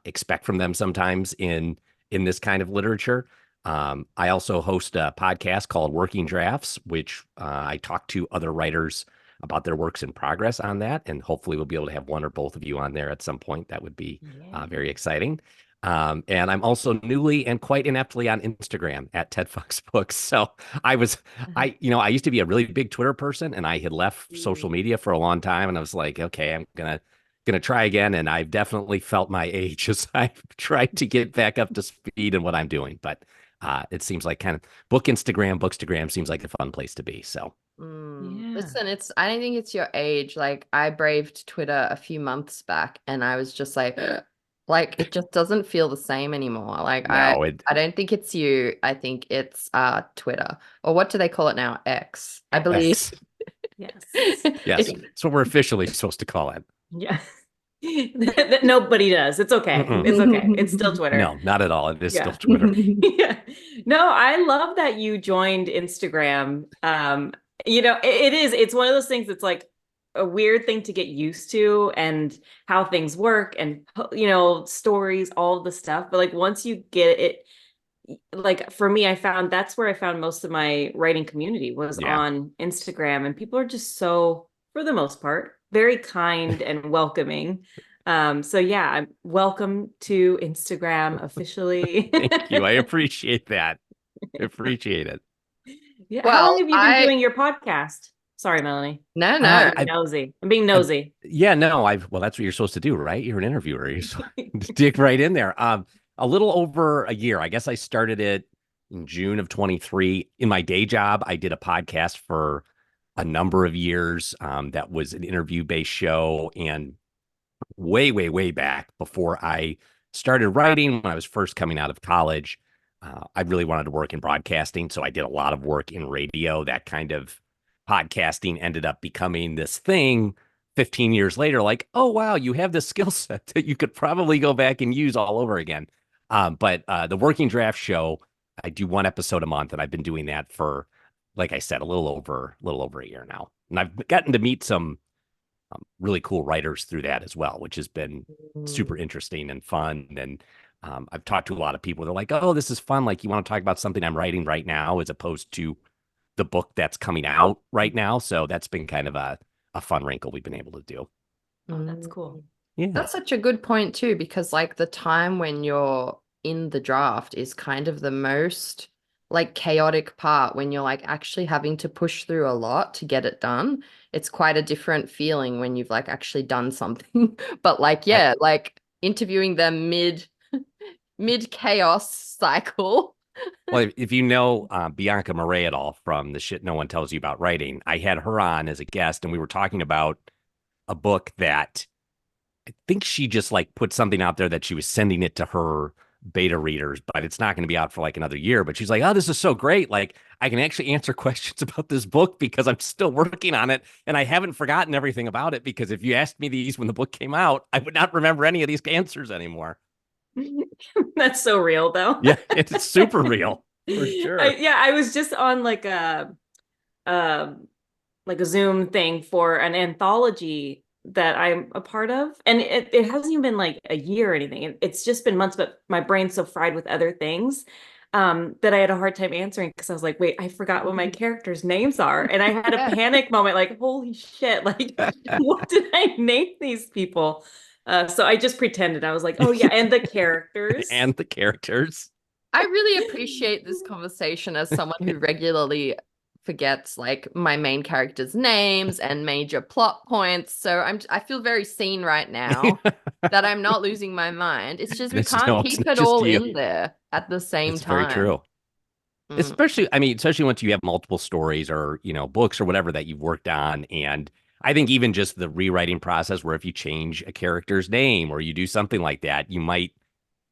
expect from them sometimes in this kind of literature. I also host a podcast called Working Drafts, which I talk to other writers about their works in progress on that, and hopefully we'll be able to have one or both of you on there at some point. That would be very exciting. And I'm also newly and quite ineptly on Instagram at Ted Fox Books. So I used to be a really big Twitter person, and I had left social media for a long time, and I was like, okay, I'm gonna try again. And I've definitely felt my age as I've tried to get back up to speed in what I'm doing. But it seems like kind of Bookstagram seems like a fun place to be. So Yeah. Listen, I don't think it's your age. Like I braved Twitter a few months back and I was just like, like it just doesn't feel the same anymore. Like no, I don't think it's you. I think it's Twitter. Or what do they call it now? X. I believe. X. Yes. Yes, that's what we're officially supposed to call it. Yeah. That nobody does. It's okay. It's okay. It's still Twitter. No, not at all. It is still Yeah. Twitter. Yeah. No, I love that you joined Instagram. It's one of those things that's like a weird thing to get used to and how things work and stories, all the stuff. But like once you get it, like for me, I found that's where I found most of my writing community was Yeah. on Instagram, and people are just so, for the most part, very kind and welcoming. So yeah, I'm welcome to Instagram officially. Thank you. I appreciate that. I appreciate it. Yeah. How Well, long have you been doing your podcast? Sorry, Melanie. No. I'm being nosy. I'm being nosy. Yeah, no, well, that's what you're supposed to do, right? You're an interviewer. You're supposed to dig right in there. A little over a year. I guess I started it in June of 23. In my day job, I did a podcast for a number of years. That was an interview-based show. And way, way, way back before I started writing, when I was first coming out of college, I really wanted to work in broadcasting. So I did a lot of work in radio. That kind of podcasting ended up becoming this thing 15 years later, like, oh, wow, you have this skill set that you could probably go back and use all over again. But the Working Draft Show, I do one episode a month, and I've been doing that for, like I said, a little over a year now. And I've gotten to meet some really cool writers through that as well, which has been super interesting and fun. And I've talked to a lot of people. They're like, oh, this is fun. Like, you want to talk about something I'm writing right now as opposed to the book that's coming out right now. So that's been kind of a fun wrinkle we've been able to do. Oh, that's cool. Yeah. That's such a good point too, because like the time when you're in the draft is kind of the most like chaotic part when you're like actually having to push through a lot to get it done. It's quite a different feeling when you've like actually done something. But like, yeah, like interviewing them mid chaos cycle. Well, if you know Bianca Murray at all from the Shit No One Tells You About Writing, I had her on as a guest, and we were talking about a book that I think she just like put something out there that she was sending it to her beta readers, but it's not going to be out for like another year. But she's like, oh, this is so great. Like I can actually answer questions about this book because I'm still working on it and I haven't forgotten everything about it. Because if you asked me these when the book came out, I would not remember any of these answers anymore. That's so real though. Yeah, it's super real for sure. I was just on um like a Zoom thing for an anthology that I'm a part of. And it hasn't even been like a year or anything. It's just been months, but my brain's so fried with other things that I had a hard time answering because I was like, wait, I forgot what my characters' names are. And I had a Yeah. panic moment, like, holy shit, like, what did I name these people? So I just pretended. I was like, oh yeah, and the characters. And the characters. I really appreciate this conversation as someone who regularly forgets like my main characters' names and major plot points. So I feel very seen right now that I'm not losing my mind. It's just we can't No, it's keep not it just all you. in there at the same It's very time. true. Mm. Especially, I mean, especially once you have multiple stories or, books or whatever that you've worked on. And I think even just the rewriting process where if you change a character's name or you do something like that, you might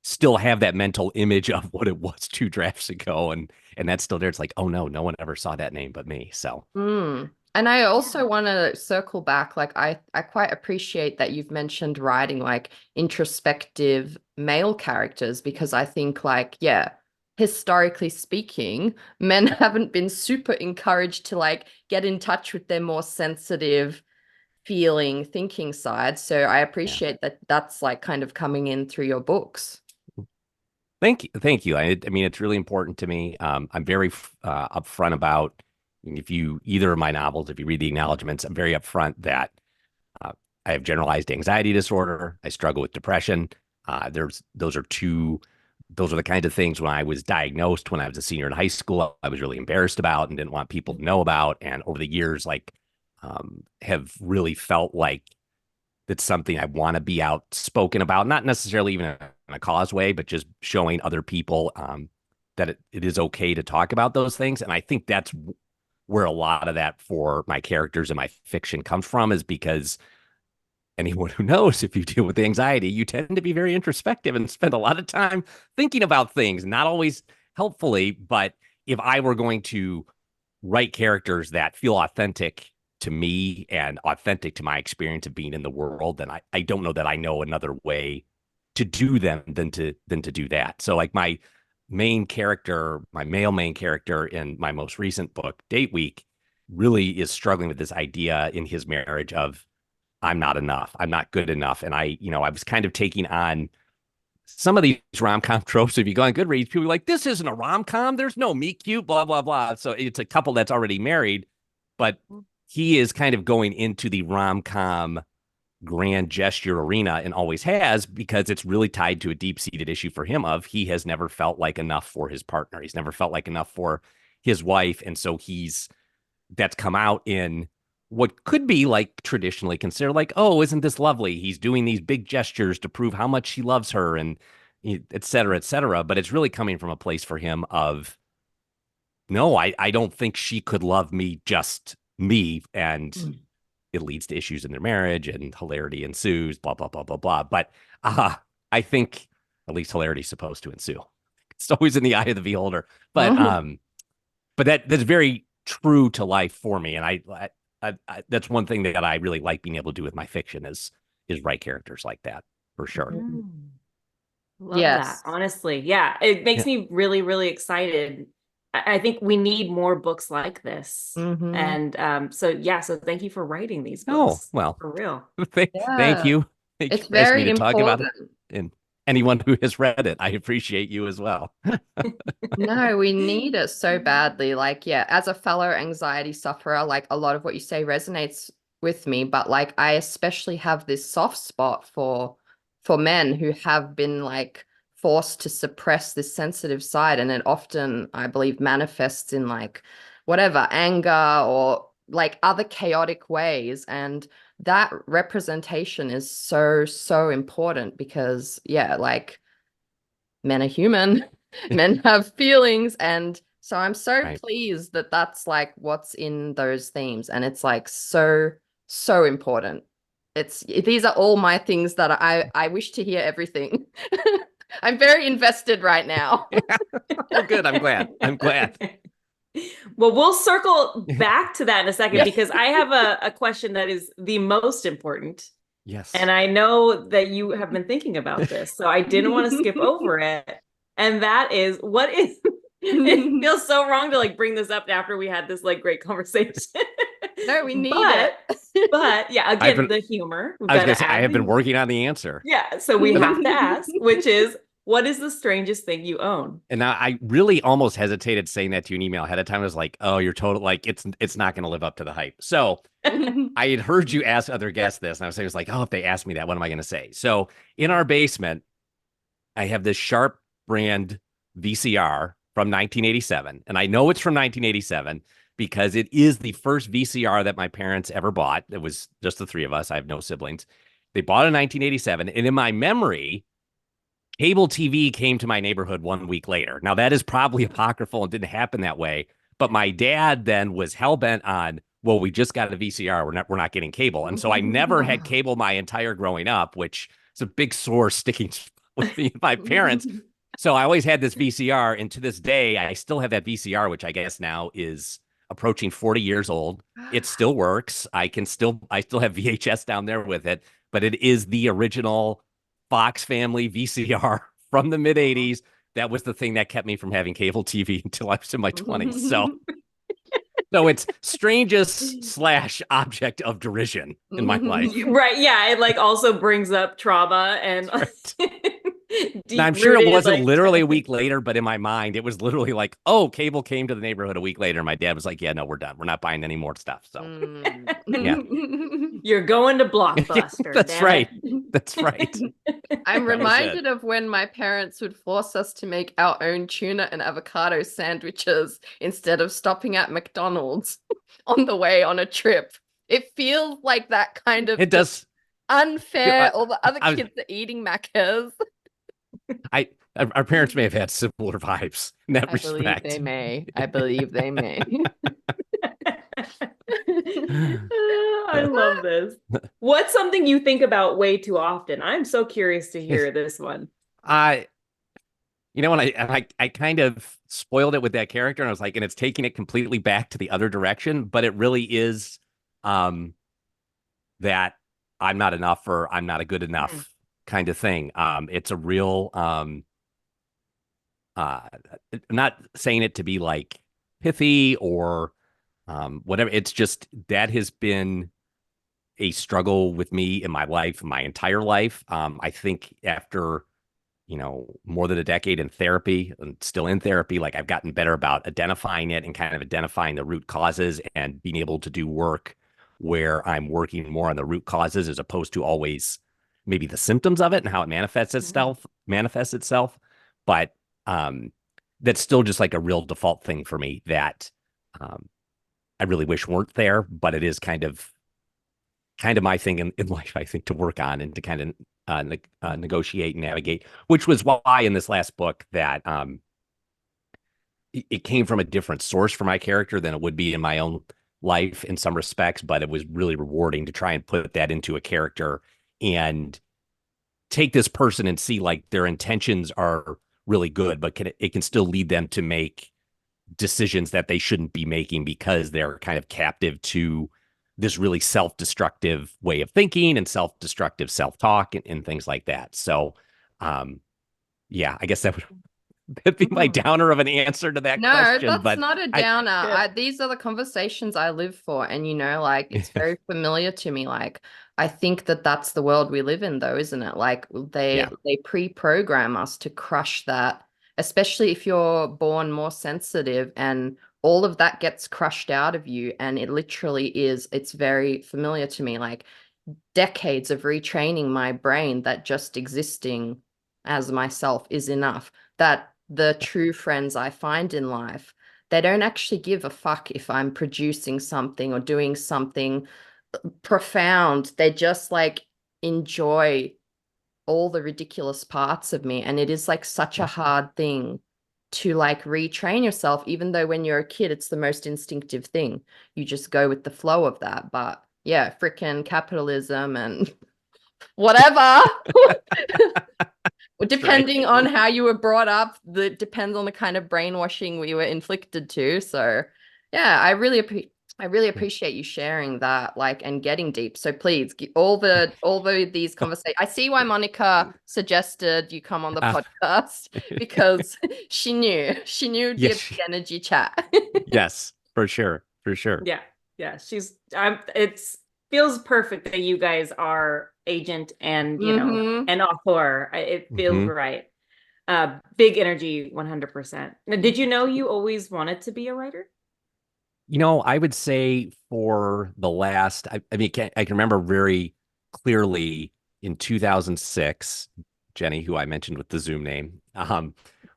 still have that mental image of what it was 2 drafts ago. And that's still there. It's like, oh no, no one ever saw that name but me. So Mm. And I also Yeah. want to circle back. Like, I quite appreciate that you've mentioned writing like introspective male characters because I think, like, yeah, historically speaking, men haven't been super encouraged to like get in touch with their more sensitive, feeling, thinking side. So I yeah. appreciate that that's like kind of coming in through your books. Thank you. Thank you. I mean, it's really important to me. I'm very upfront about if you either of my novels, if you read the acknowledgments, I'm very upfront that uh, I have generalized anxiety disorder. I struggle with depression. Those are the kinds of things when I was diagnosed when I was a senior in high school, I was really embarrassed about and didn't want people to know about. And over the years, like, have really felt like that's something I want to be outspoken about, not necessarily even in a cause way, but just showing other people that it is okay to talk about those things. And I think that's where a lot of that for my characters and my fiction comes from, is because anyone who knows, if you deal with anxiety, you tend to be very introspective and spend a lot of time thinking about things, not always helpfully. But if I were going to write characters that feel authentic to me and authentic to my experience of being in the world, then I don't know that I know another way to do them than to do that. So like my main character, my male main character in my most recent book, Date Week, really is struggling with this idea in his marriage of I'm not enough. I'm not good enough. And I was kind of taking on some of these rom-com tropes. If you go on Goodreads, people are like, this isn't a rom-com. There's no meet cute, blah, blah, blah. So it's a couple that's already married, but he is kind of going into the rom-com grand gesture arena and always has, because it's really tied to a deep-seated issue for him of he has never felt like enough for his partner. He's never felt like enough for his wife. And so that's come out in what could be like traditionally considered like, oh, isn't this lovely? He's doing these big gestures to prove how much he loves her and et cetera, et cetera. But it's really coming from a place for him of, no, I don't think she could love me, just me. And Mm. it leads to issues in their marriage and hilarity ensues, blah, blah, blah, blah, blah. But I think at least hilarity is supposed to ensue. It's always in the eye of the beholder. But that's very true to life for me. And that's one thing that I really like being able to do with my fiction is write characters like that for sure. Mm. Love that. Yes. Honestly. Yeah. It makes Yeah. me really, really excited. I think we need more books like this. Hmm. And so yeah, so thank you for writing these Oh, books well, for real. thank Yeah. you. Thank you It's for asking me very to talk about it. important. And anyone who has read it, I appreciate you as well. No, we need it so badly. Like, yeah, as a fellow anxiety sufferer, like a lot of what you say resonates with me, but like I especially have this soft spot for men who have been like forced to suppress this sensitive side, and it often, I believe, manifests in like whatever, anger or like other chaotic ways. And that representation is so, so important because yeah, like men are human, men have feelings. And so I'm so Right. pleased that that's like what's in those themes. And it's like so, so important. These are all my things that I wish to hear everything. I'm very invested right now. Oh, good. I'm glad. I'm glad. Well, we'll circle back to that in a second Yes. because I have a question that is the most important. Yes. And I know that you have been thinking about this, so I didn't want to skip over it. And that is, what is, it feels so wrong to like bring this up after we had this like great conversation. No, we need but, it. but yeah, again, the humor. We've I was got going to to say, I add have the been humor. working on the answer. Yeah, so we have to ask, which is, what is the strangest thing you own? And now I really almost hesitated saying that to you in email ahead of time. I was like, oh, you're total, like, it's not going to live up to the hype. So I had heard you ask other guests this, and I was like, oh, if they ask me that, what am I going to say? So in our basement, I have this Sharp brand VCR from 1987. And I know it's from 1987 because it is the first VCR that my parents ever bought. It was just the three of us. I have no siblings. They bought it in 1987. And in my memory, cable TV came to my neighborhood 1 week later. Now, that is probably apocryphal and didn't happen that way. But my dad then was hell bent on, well, we just got a VCR. We're not getting cable. And so I never had cable my entire growing up, which is a big sore sticking with me and my parents. So I always had this VCR. And to this day, I still have that VCR, which I guess now is approaching 40 years old. It still works. I still have VHS down there with it, but it is the original Fox family VCR from the mid 80s. That was the thing that kept me from having cable TV until I was in my 20s. So it's strangest slash object of derision in my life. Right. Yeah. It like also brings up trauma and Right. Now, I'm sure it deep-rooted, wasn't like, literally a week later, but in my mind, it was literally like, oh, cable came to the neighborhood a week later. My dad was like, yeah, no, we're done. We're not buying any more stuff. So, yeah. You're going to Blockbuster. That's damn right. it. That's right. I'm That was reminded it. of when my parents would force us to make our own tuna and avocado sandwiches instead of stopping at McDonald's on the way on a trip. It feels like that kind of It does. unfair. All the other I, kids are eating Maccas. our parents may have had similar vibes in that I believe respect. they may. I believe they may. I love this. What's something you think about way too often? I'm so curious to hear this one. I, when I kind of spoiled it with that character, and I was like, and it's taking it completely back to the other direction, but it really is, that I'm not enough or I'm not a good enough kind of thing. It's a real, I'm not saying it to be like pithy or whatever. It's just that has been a struggle with me in my life, my entire life. I think after, more than a decade in therapy and still in therapy, like I've gotten better about identifying it and kind of identifying the root causes and being able to do work where I'm working more on the root causes as opposed to always maybe the symptoms of it and how it manifests itself. But that's still just like a real default thing for me that I really wish weren't there, but it is kind of my thing in life, I think, to work on and to kind of negotiate and navigate, which was why in this last book that it came from a different source for my character than it would be in my own life in some respects, but it was really rewarding to try and put that into a character and take this person and see like their intentions are really good, but it can still lead them to make decisions that they shouldn't be making because they're kind of captive to this really self-destructive way of thinking and self-destructive self-talk and things like that. So, yeah, I guess that'd be my downer of an answer to that No, question. that's But not a downer. Yeah. These are the conversations I live for. And, like, it's very familiar to me. Like, I think that that's the world we live in, though, isn't it? Like, they pre-program us to crush that, especially if you're born more sensitive and all of that gets crushed out of you. And it literally is, it's very familiar to me. Like, decades of retraining my brain that just existing as myself is enough. That the true friends I find in life, they don't actually give a fuck if I'm producing something or doing something profound. They just like enjoy all the ridiculous parts of me. And it is like such a hard thing to like retrain yourself, even though when you're a kid, it's the most instinctive thing. You just go with the flow of that. But yeah, frickin' capitalism and whatever. That's right. Depending on how you were brought up, that depends on the kind of brainwashing we were inflicted to. So, yeah, I really appreciate you sharing that, like, and getting deep. So please, all the these conversations. I see why Monica suggested you come on the Uh, podcast because she knew it'd be a yes, big energy chat. yes, for sure, for sure. Yeah. Yeah. It's feels perfect that you guys are agent and, Hmm. and author. It feels Hmm. right. Big energy, 100%. Now, did you know you always wanted to be a writer? I would say for the last, I mean, I can remember very clearly in 2006, Jenny, who I mentioned with the Zoom name,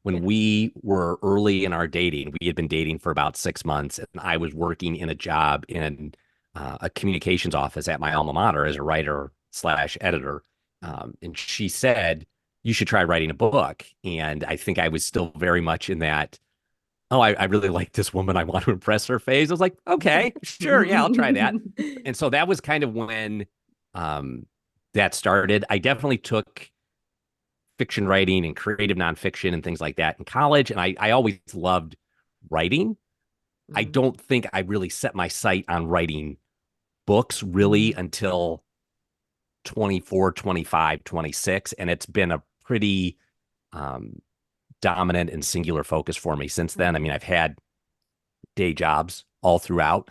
when Yeah. we were early in our dating. We had been dating for about 6 months, and I was working in a job in a communications office at my alma mater as a writer slash editor. And she said, you should try writing a book. And I think I was still very much in that, oh, I really like this woman. I want to impress her phase. I was like, okay, sure. Yeah, I'll try that. And so that was kind of when um, that started. I definitely took fiction writing and creative nonfiction and things like that in college. And I always loved writing. I Mm. don't think I really set my sight on writing books really until 24, 25, 26. And it's been a pretty um, dominant and singular focus for me since then. I mean, I've had day jobs all throughout.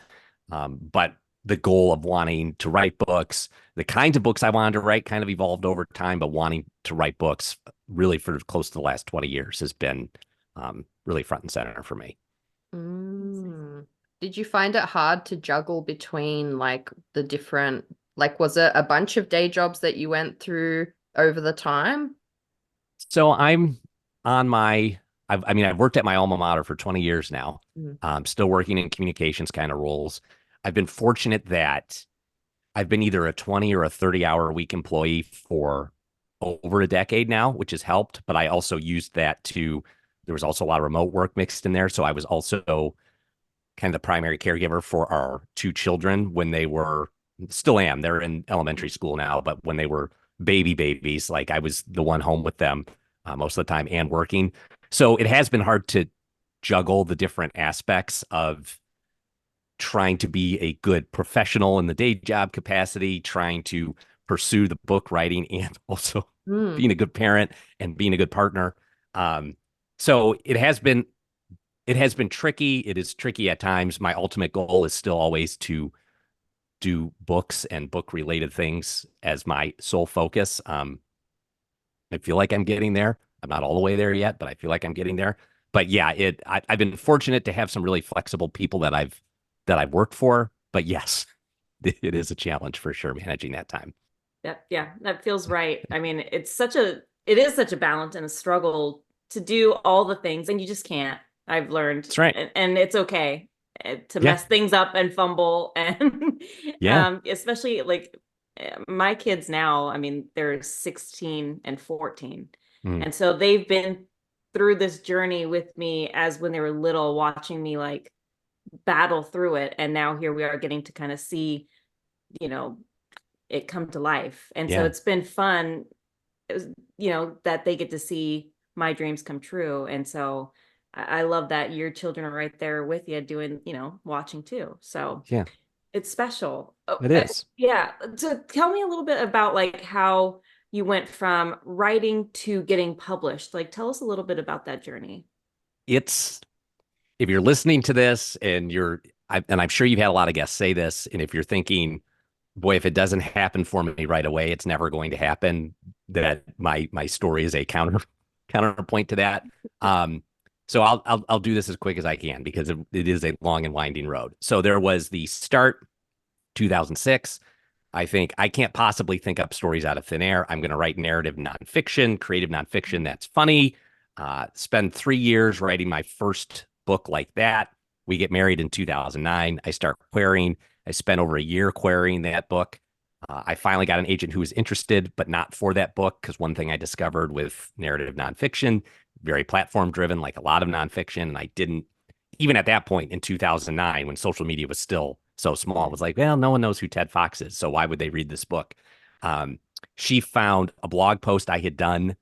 But the goal of wanting to write books, the kinds of books I wanted to write kind of evolved over time, but wanting to write books really for close to the last 20 years has been really front and center for me. Mm. Did you find it hard to juggle between like the different, like, was it a bunch of day jobs that you went through over the time? So I'm on my, I mean, I've worked at my alma mater for 20 years now. Mm. Still working in communications kind of roles. I've been fortunate that I've been either a 20 or a 30-hour a week employee for over a decade now, which has helped. But I also used that there was also a lot of remote work mixed in there. So I was also kind of the primary caregiver for our two children when they were, still am, they're in elementary school now, but when they were babies, like I was the one home with them most of the time and working. So it has been hard to juggle the different aspects of trying to be a good professional in the day job capacity, trying to pursue the book writing and also Mm. being a good parent and being a good partner. Um, so it has been tricky. It is tricky at times. My ultimate goal is still always to do books and book related things as my sole focus. I feel like I'm getting there. I'm not all the way there yet, but I feel like I'm getting there. But yeah, I've been fortunate to have some really flexible people that I've worked for. But yes, it is a challenge for sure managing that time. Yeah, that feels right. I mean, it is such a balance and a struggle to do all the things, and you just can't. I've learned, That's right. and it's okay to Yeah. mess things up and fumble, and Yeah. especially like my kids now. I mean, they're 16 and 14, Mm. and so they've been through this journey with me as when they were little, watching me like battle through it, and now here we are getting to kind of see, you know, it come to life. And so Yeah. it's been fun, it was, that they get to see my dreams come true. And so I love that your children are right there with you doing, watching too. So Yeah. it's special. Oh, It is. yeah. So tell me a little bit about like how you went from writing to getting published. Like tell us a little bit about that journey. It's if you're listening to this and and I'm sure you've had a lot of guests say this, and if you're thinking, boy, if it doesn't happen for me right away, it's never going to happen. That my story is a counterpoint to that. Um, so I'll do this as quick as I can because it is a long and winding road. So there was the start, 2006. I think I can't possibly think up stories out of thin air. I'm going to write narrative nonfiction, creative nonfiction that's funny. Spend 3 years writing my first book like that. We get married in 2009. I start querying. I spent over a year querying that book. I finally got an agent who was interested, but not for that book, because one thing I discovered with narrative nonfiction, very platform driven, like a lot of nonfiction. And I didn't, even at that point in 2009, when social media was still so small. It was like, well, no one knows who Ted Fox is, so why would they read this book? Um, she found a blog post I had done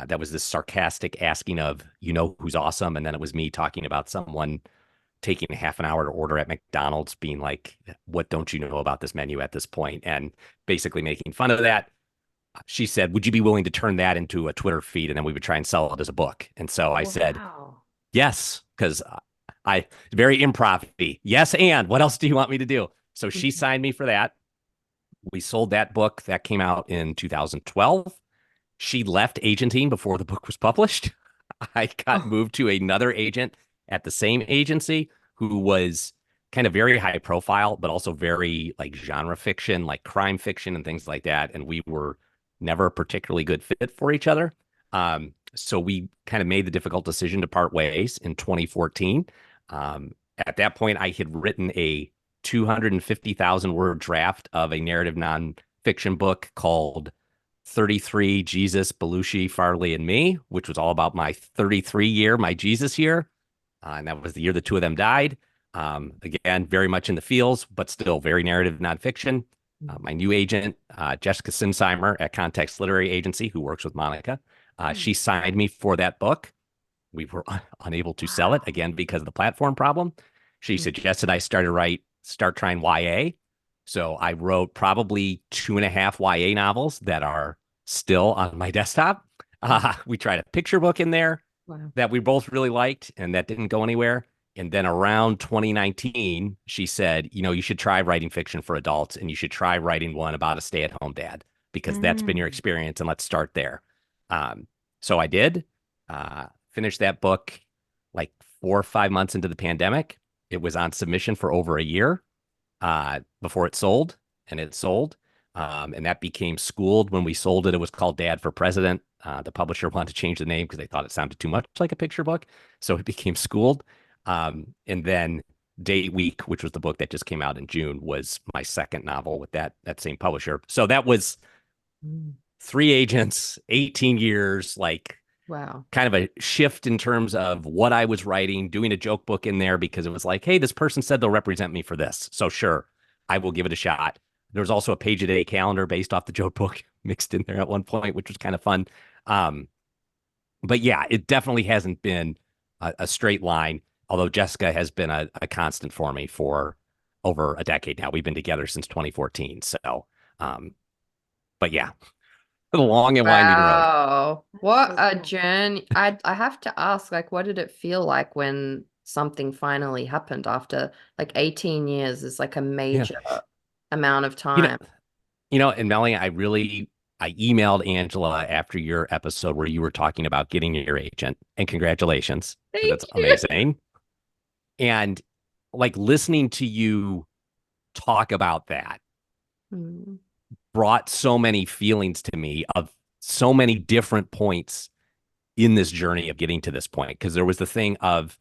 that was this sarcastic asking of, you know, who's awesome, and then it was me talking about someone taking half an hour to order at McDonald's, being like, what don't you know about this menu at this point? And basically making fun of that. She said, would you be willing to turn that into a Twitter feed? And then we would try and sell it as a book. And so I said, Wow. yes, because I very improv. Yes. And what else do you want me to do? So she signed me for that. We sold that book. That came out in 2012. She left agenting before the book was published. I got Oh. moved to another agent at the same agency who was kind of very high profile, but also very like genre fiction, like crime fiction and things like that. And we were never a particularly good fit for each other. So we kind of made the difficult decision to part ways in 2014. At that point, I had written a 250,000 word draft of a narrative nonfiction book called 33 Jesus, Belushi, Farley, and Me, which was all about my 33 year, my Jesus year. And that was the year the two of them died. Again, very much in the feels, but still very narrative nonfiction. My new agent, Jessica Sinsheimer at Context Literary Agency, who works with Monica, she signed me for that book. We were unable to sell it Wow. again because of the platform problem. She suggested I start trying YA. So I wrote probably 2.5 YA novels that are still on my desktop. We tried a picture book in there Wow. that we both really liked, and that didn't go anywhere. And then around 2019, she said, you know, you should try writing fiction for adults, and you should try writing one about a stay-at-home dad because that's been your Mm. experience, and let's start there. So I did finish that book like 4 or 5 months into the pandemic. It was on submission for over a year before it sold, and it sold. And that became Schooled. When we sold it, it was called Dad for President. The publisher wanted to change the name because they thought it sounded too much like a picture book. So it became Schooled. And then Date Week, which was the book that just came out in June, was my second novel with that same publisher. So that was Mm. 3 agents, 18 years, like Wow. kind of a shift in terms of what I was writing, doing a joke book in there because it was like, hey, this person said they'll represent me for this. So sure, I will give it a shot. There was also a page a day calendar based off the joke book mixed in there at one point, which was kind of fun. Um, but yeah, it definitely hasn't been a straight line, although Jessica has been a constant for me for over a decade now. We've been together since 2014. So, um, but yeah, a long and winding road. Wow. That's What so a cool. journey. I have to ask, like, what did it feel like when something finally happened after like 18 years is like a Yeah. major amount of You know, time. and Melanie, I emailed Angela after your episode where you were talking about getting your agent, and congratulations, because Thank that's you. amazing. And like listening to you talk about that Mm, brought so many feelings to me of so many different points in this journey of getting to this point. Because there was the thing of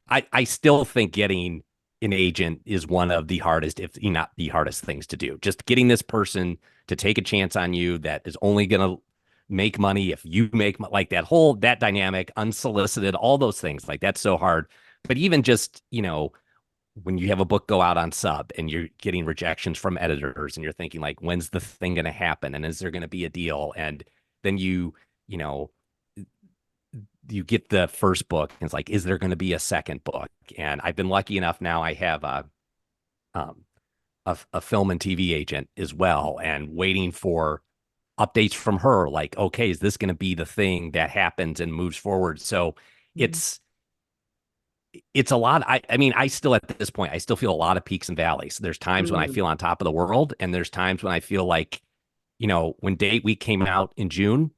I still think getting an agent is one of the hardest, if not the hardest things to do. Just getting this person to take a chance on you that is only going to make money if you make like that dynamic, unsolicited, all those things. Like that's so hard. But even just, when you have a book go out on sub and you're getting rejections from editors and you're thinking like, when's the thing going to happen? And is there going to be a deal? And then you know, you get the first book and it's like, is there going to be a second book? And I've been lucky enough now I have um, a film and TV agent as well, and waiting for updates from her. Like, okay, is this going to be the thing that happens and moves forward? So mm, it's it's a lot. I mean, I still at this point, I still feel a lot of peaks and valleys. There's times when I mm, feel on top of the world, and there's times when I feel like, when Date Week came out in June,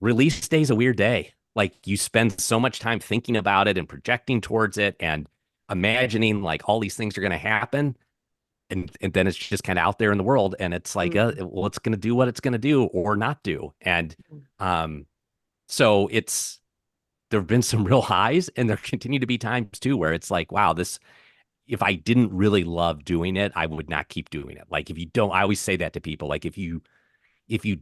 release day is a weird day. Like you spend so much time thinking about it and projecting towards it and imagining like all these things are going to happen. And then it's just kind of out there in the world. And it's like, mm, well, it's going to do what it's going to do or not do. And mm, um, so there have been some real highs and there continue to be times too where it's like, wow, if I didn't really love doing it, I would not keep doing it. Like if you don't, I always say that to people, like if you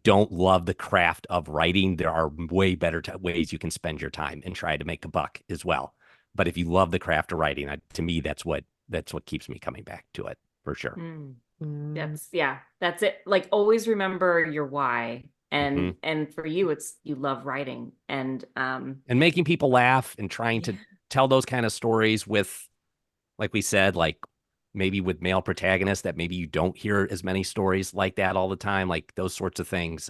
don't love the craft of writing, there are way better ways you can spend your time and try to make a buck as well. But if you love the craft of writing, to me, that's what that's what keeps me coming back to it for sure. That's it. Like, always remember your why. Mm-hmm. And for you, it's you love writing and making people laugh and trying to tell those kind of stories with, like we said, like maybe with male protagonists that maybe you don't hear as many stories like that all the time, like those sorts of things.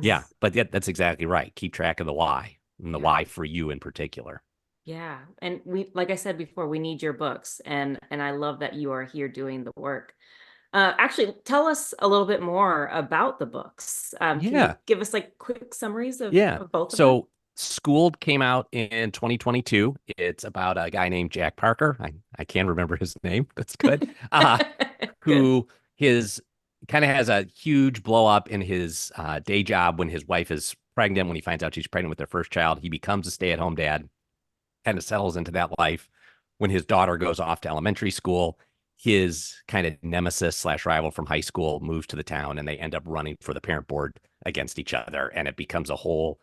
Yeah, but that's exactly right. Keep track of the why and the why for you in particular. Yeah. And we, like I said before, we need your books, and I love that you are here doing the work. Actually, tell us a little bit more about the books. Can you Yeah. give us like quick summaries Yeah. of both of them? So Schooled came out in 2022. It's about a guy named Jack Parker. I can't remember his name. That's good. Good. Who his kind of has a huge blow up in his day job when his wife is pregnant. When he finds out she's pregnant with their first child, he becomes a stay-at-home dad, kind of settles into that life. When his daughter goes off to elementary school, his kind of nemesis slash rival from high school moves to the town, and they end up running for the parent board against each other, and uh, it becomes a whole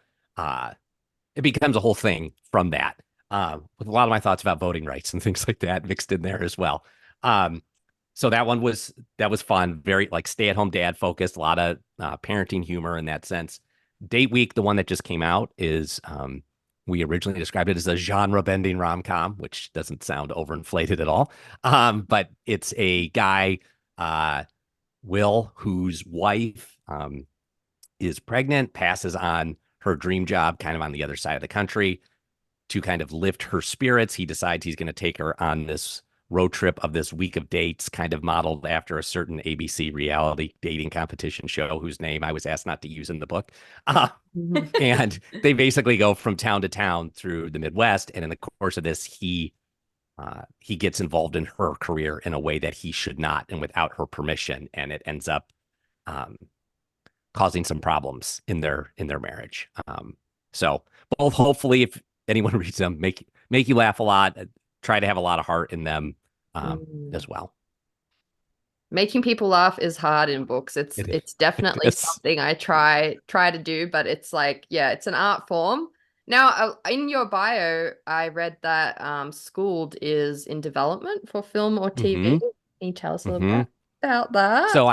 thing from that. With a lot of my thoughts about voting rights and things like that mixed in there as well. So that was fun, very like stay at home dad focused, a lot of parenting humor in that sense. Date Week, the one that just came out, is we originally described it as a genre bending rom com, which doesn't sound overinflated at all. But it's a guy, Will, whose wife is pregnant, passes on her dream job kind of on the other side of the country to kind of lift her spirits. He decides he's going to take her on this road trip of this week of dates, kind of modeled after a certain ABC reality dating competition show whose name I was asked not to use in the book. And they basically go from town to town through the Midwest. And in the course of this, he gets involved in her career in a way that he should not, and without her permission. And it ends up causing some problems in their marriage. So both, hopefully, if anyone reads them, make you laugh a lot, try to have a lot of heart in them as well. Making people laugh is hard in books. It's definitely something I try to do, but it's like, yeah, it's an art form. Now, in your bio, I read that Schooled is in development for film or TV. Can you tell us a little bit about that? So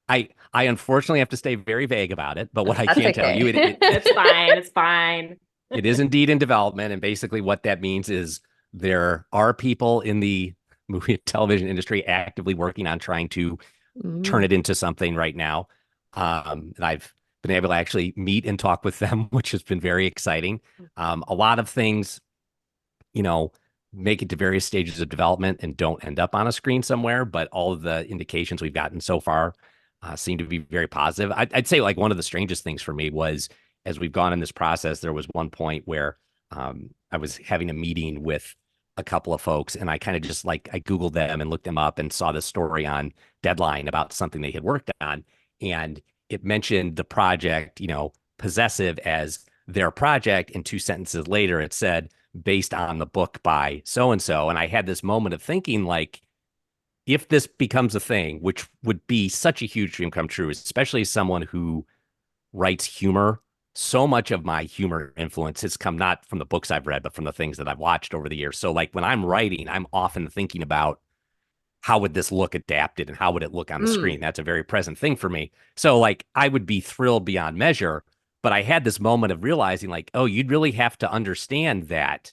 I unfortunately have to stay very vague about it, but what I That's can tell you, It's fine. It's fine. it is indeed in development. And basically what that means is there are people in the movie and television industry actively working on trying to turn it into something right now. And I've been able to actually meet and talk with them, which has been very exciting. A lot of things, make it to various stages of development and don't end up on a screen somewhere, but all of the indications we've gotten so far seem to be very positive. I'd say like one of the strangest things for me was, as we've gone in this process, there was one point where I was having a meeting with a couple of folks, and I kind of just I Googled them and looked them up and saw this story on Deadline about something they had worked on. And it mentioned the project, Possessive, as their project. And 2 sentences later, it said, based on the book by so-and-so. And I had this moment of thinking, like, if this becomes a thing, which would be such a huge dream come true, especially as someone who writes humor, so much of my humor influence has come not from the books I've read, but from the things that I've watched over the years. So like when I'm writing, I'm often thinking about how would this look adapted and how would it look on the screen? That's a very present thing for me. So like I would be thrilled beyond measure, but I had this moment of realizing like, oh, you'd really have to understand that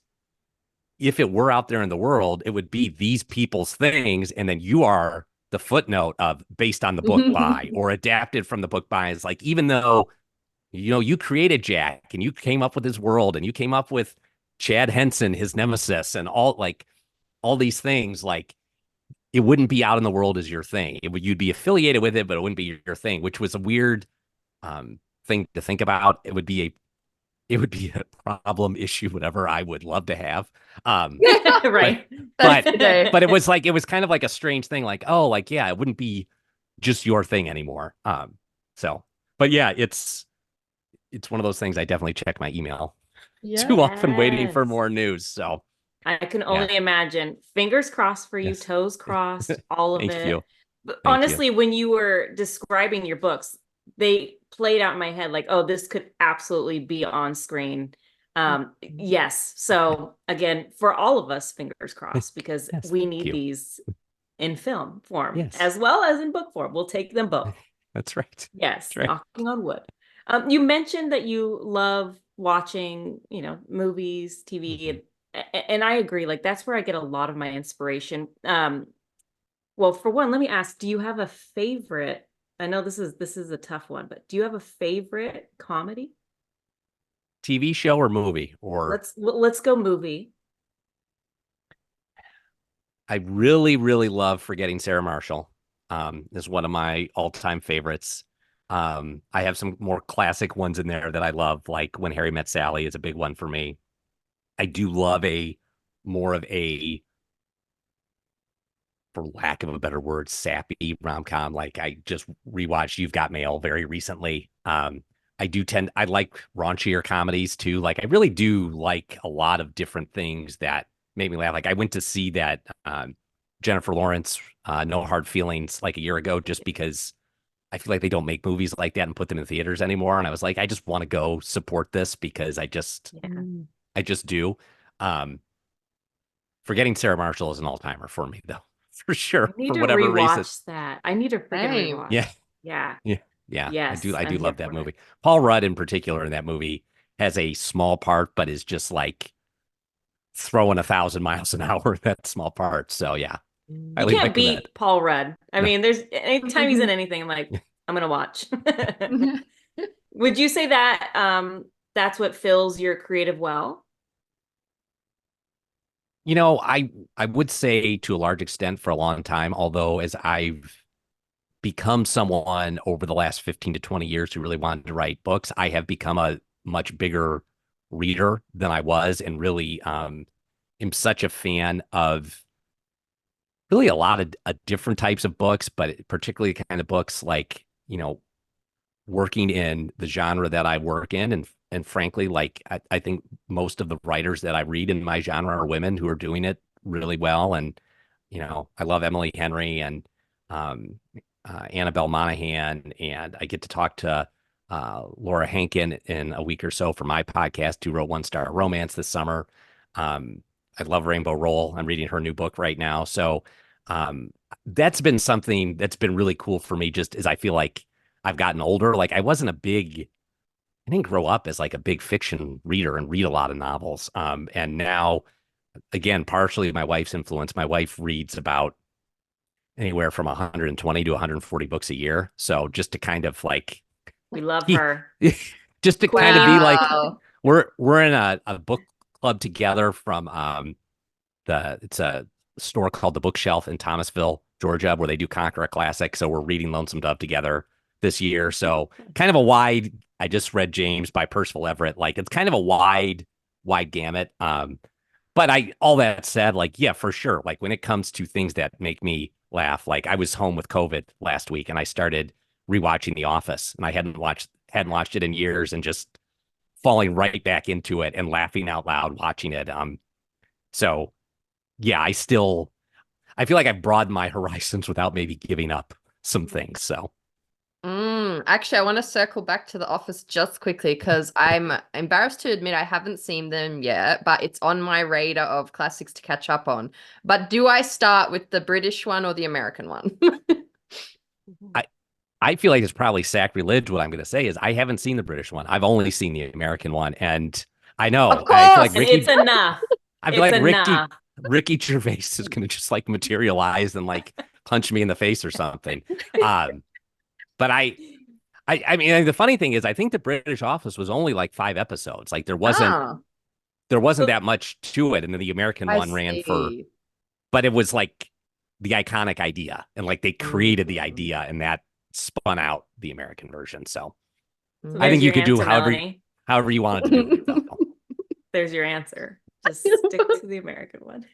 if it were out there in the world, it would be these people's things. And then you are the footnote of based on the book by or adapted from the book by. It's like, even though, you created Jack and you came up with his world and you came up with Chad Henson, his nemesis, and all these things, like it wouldn't be out in the world as your thing. You'd be affiliated with it, but it wouldn't be your thing, which was a weird thing to think about. It would be a problem, issue, whatever I would love to have. Right. But it was kind of like a strange thing, like, oh, like, yeah, it wouldn't be just your thing anymore. But yeah, it's one of those things. I definitely check my email too often, waiting for more news. So I can only imagine. Fingers crossed for you, Yes. toes crossed, all of Thank it. you. But Thank honestly, when you were describing your books, they played out in my head like, oh, this could absolutely be on screen. Yes. So again, for all of us, fingers crossed, because Yes, we thank need you. these in film form Yes, as well as in book form. We'll take them both. that's right. Yes, That's right. knocking on wood. You mentioned that you love watching, movies, Mhm. TV, and I agree. Like that's where I get a lot of my inspiration. Well, for one, let me ask, do you have a favorite? I know this is a tough one, but do you have a favorite comedy? TV show or movie, or Let's go movie. I really, really love Forgetting Sarah Marshall. Is one of my all-time favorites. I have some more classic ones in there that I love, like When Harry Met Sally is a big one for me. I do love a more of a, for lack of a better word, sappy rom-com. Like I just rewatched You've Got Mail very recently. I like raunchier comedies too. Like I really do like a lot of different things that make me laugh. Like I went to see that Jennifer Lawrence No Hard Feelings like a year ago just because I feel like they don't make movies like that and put them in theaters anymore. And I was like, I just want to go support this because Yeah. I just do. Um, Forgetting Sarah Marshall is an all-timer for me though, for I sure, need for to whatever reason. rewatch that. I need to freaking Same. rewatch. Yeah, Yeah. yeah, yeah. Yes, I I'm do here love that for it. movie. Paul Rudd in particular in that movie has a small part, but is just like throwing 1,000 miles an hour in that small part. So yeah, You highly can't recommend. beat Paul Rudd. I No, mean, there's anytime he's in anything, I'm like, I'm gonna watch. Yeah. Would you say that that's what fills your creative well? I would say to a large extent for a long time, although as I've become someone over the last 15 to 20 years who really wanted to write books, I have become a much bigger reader than I was and really am such a fan of really a lot of different types of books, but particularly kind of books like, working in the genre that I work in. And frankly, like I think most of the writers that I read in my genre are women who are doing it really well. And, I love Emily Henry and um, Annabelle Monahan, and I get to talk to Laura Hankin in a week or so for my podcast, who wrote One Star Romance this summer. Um, I love Rainbow Roll. I'm reading her new book right now. So um, that's been something that's been really cool for me, just as I feel like I've gotten older. Like I didn't grow up as like a big fiction reader and read a lot of novels. And now, again, partially my wife's influence. My wife reads about anywhere from 120 to 140 books a year. So just to kind of like, We love her. just to kind of be Queen. like, Wow. we're in a book club together from it's a store called The Bookshelf in Thomasville, Georgia, where they do Conquer a Classic. So we're reading Lonesome Dove together this year. So kind of a wide. I just read James by Percival Everett. Like it's kind of a wide gamut. But all that said, like, yeah, for sure. Like when it comes to things that make me laugh, like I was home with COVID last week and I started rewatching The Office, and I hadn't watched it in years, and just falling right back into it and laughing out loud watching it. So yeah, I feel like I've broadened my horizons without maybe giving up some things. So Actually, I want to circle back to The Office just quickly because I'm embarrassed to admit I haven't seen them yet, but it's on my radar of classics to catch up on. But do I start with the British one or the American one? I I feel like it's probably sacrilege. What I'm going to say is I haven't seen the British one. I've only seen the American one, and I Of know I feel like course. And it's Ricky. enough. I feel It's like Ricky enough. Ricky Gervais is going to just like materialize and like punch me in the face or something. Um, but I mean, the funny thing is, I think the British Office was only like 5 episodes. Like Ah, there wasn't So that much to it, and then the American I one ran for, see. but it was like the iconic idea, and like they created the Mm, idea, and that spun out the American version. So so I mm. there's think you your could do answer, Melanie. however you wanted to do it, though. There's your answer. Just stick to the American one.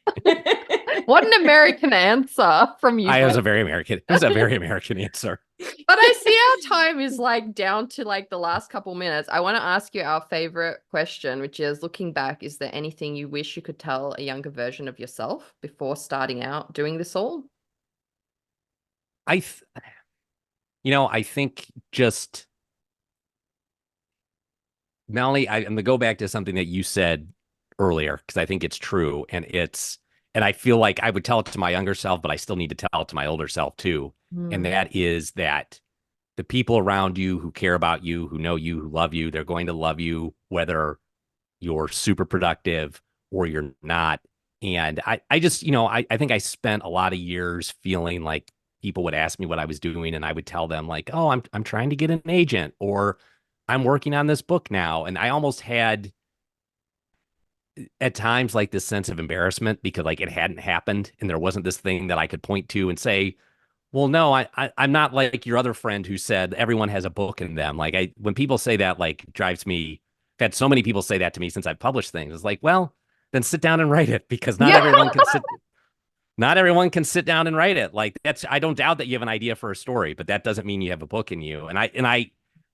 What an American answer from you I was both. a very American. It was a very American answer. But I see our time is like down to like the last couple minutes. I want to ask you our favorite question, which is looking back, is there anything you wish you could tell a younger version of yourself before starting out doing this all? I, th- I think just Melanie, I'm gonna go back to something that you said earlier because I think it's true, and I feel like I would tell it to my younger self, but I still need to tell it to my older self too. And Mm. that is that the people around you who care about you, who know you, who love you, they're going to love you whether you're super productive or you're not. And I just, I think I spent a lot of years feeling like people would ask me what I was doing, and I would tell them like, "Oh, I'm trying to get an agent," or "I'm working on this book now." And I almost had at times like this sense of embarrassment because like it hadn't happened and there wasn't this thing that I could point to and say, well, no, I'm not like your other friend who said everyone has a book in them. Like when people say that, like drives me. I've had so many people say that to me since I've published things. It's like, well, then sit down and write it because Yeah. not everyone can sit down and write it. Like I don't doubt that you have an idea for a story, but that doesn't mean you have a book in you.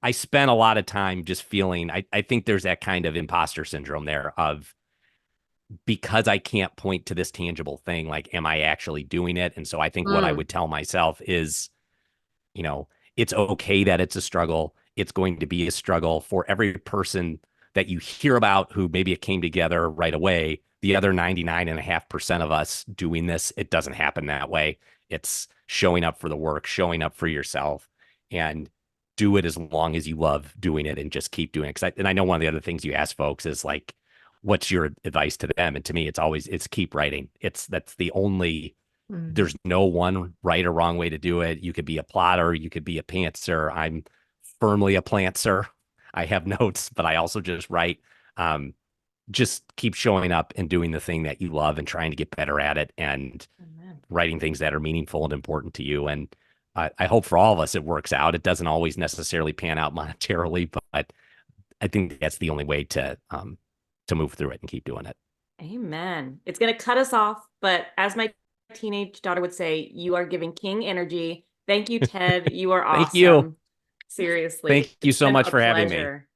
I spent a lot of time just feeling, I think there's that kind of imposter syndrome there of because I can't point to this tangible thing, like, am I actually doing it? And so I think what I Mm. would tell myself is, you know, it's okay that it's a struggle. It's going to be a struggle for every person that you hear about who maybe it came together right away. The other 99.5% of us doing this, it doesn't happen that way. It's showing up for the work, showing up for yourself, and do it as long as you love doing it and just keep doing it. And I know one of the other things you ask folks is like, what's your advice to them? And to me, it's keep writing. That's the only Mm. there's no one right or wrong way to do it. You could be a plotter, you could be a pantser. I'm firmly a plantser. I have notes, but I also just write. Um, just keep showing up and doing the thing that you love and trying to get better at it and Amen. writing things that are meaningful and important to you. And I hope for all of us it works out. It doesn't always necessarily pan out monetarily, but I think that's the only way to move through it and keep doing it. Amen. It's going to cut us off, but as my teenage daughter would say, you are giving king energy. Thank you, Ted. You are Thank you. awesome. Seriously, Thank you it's so been much a for having me. pleasure.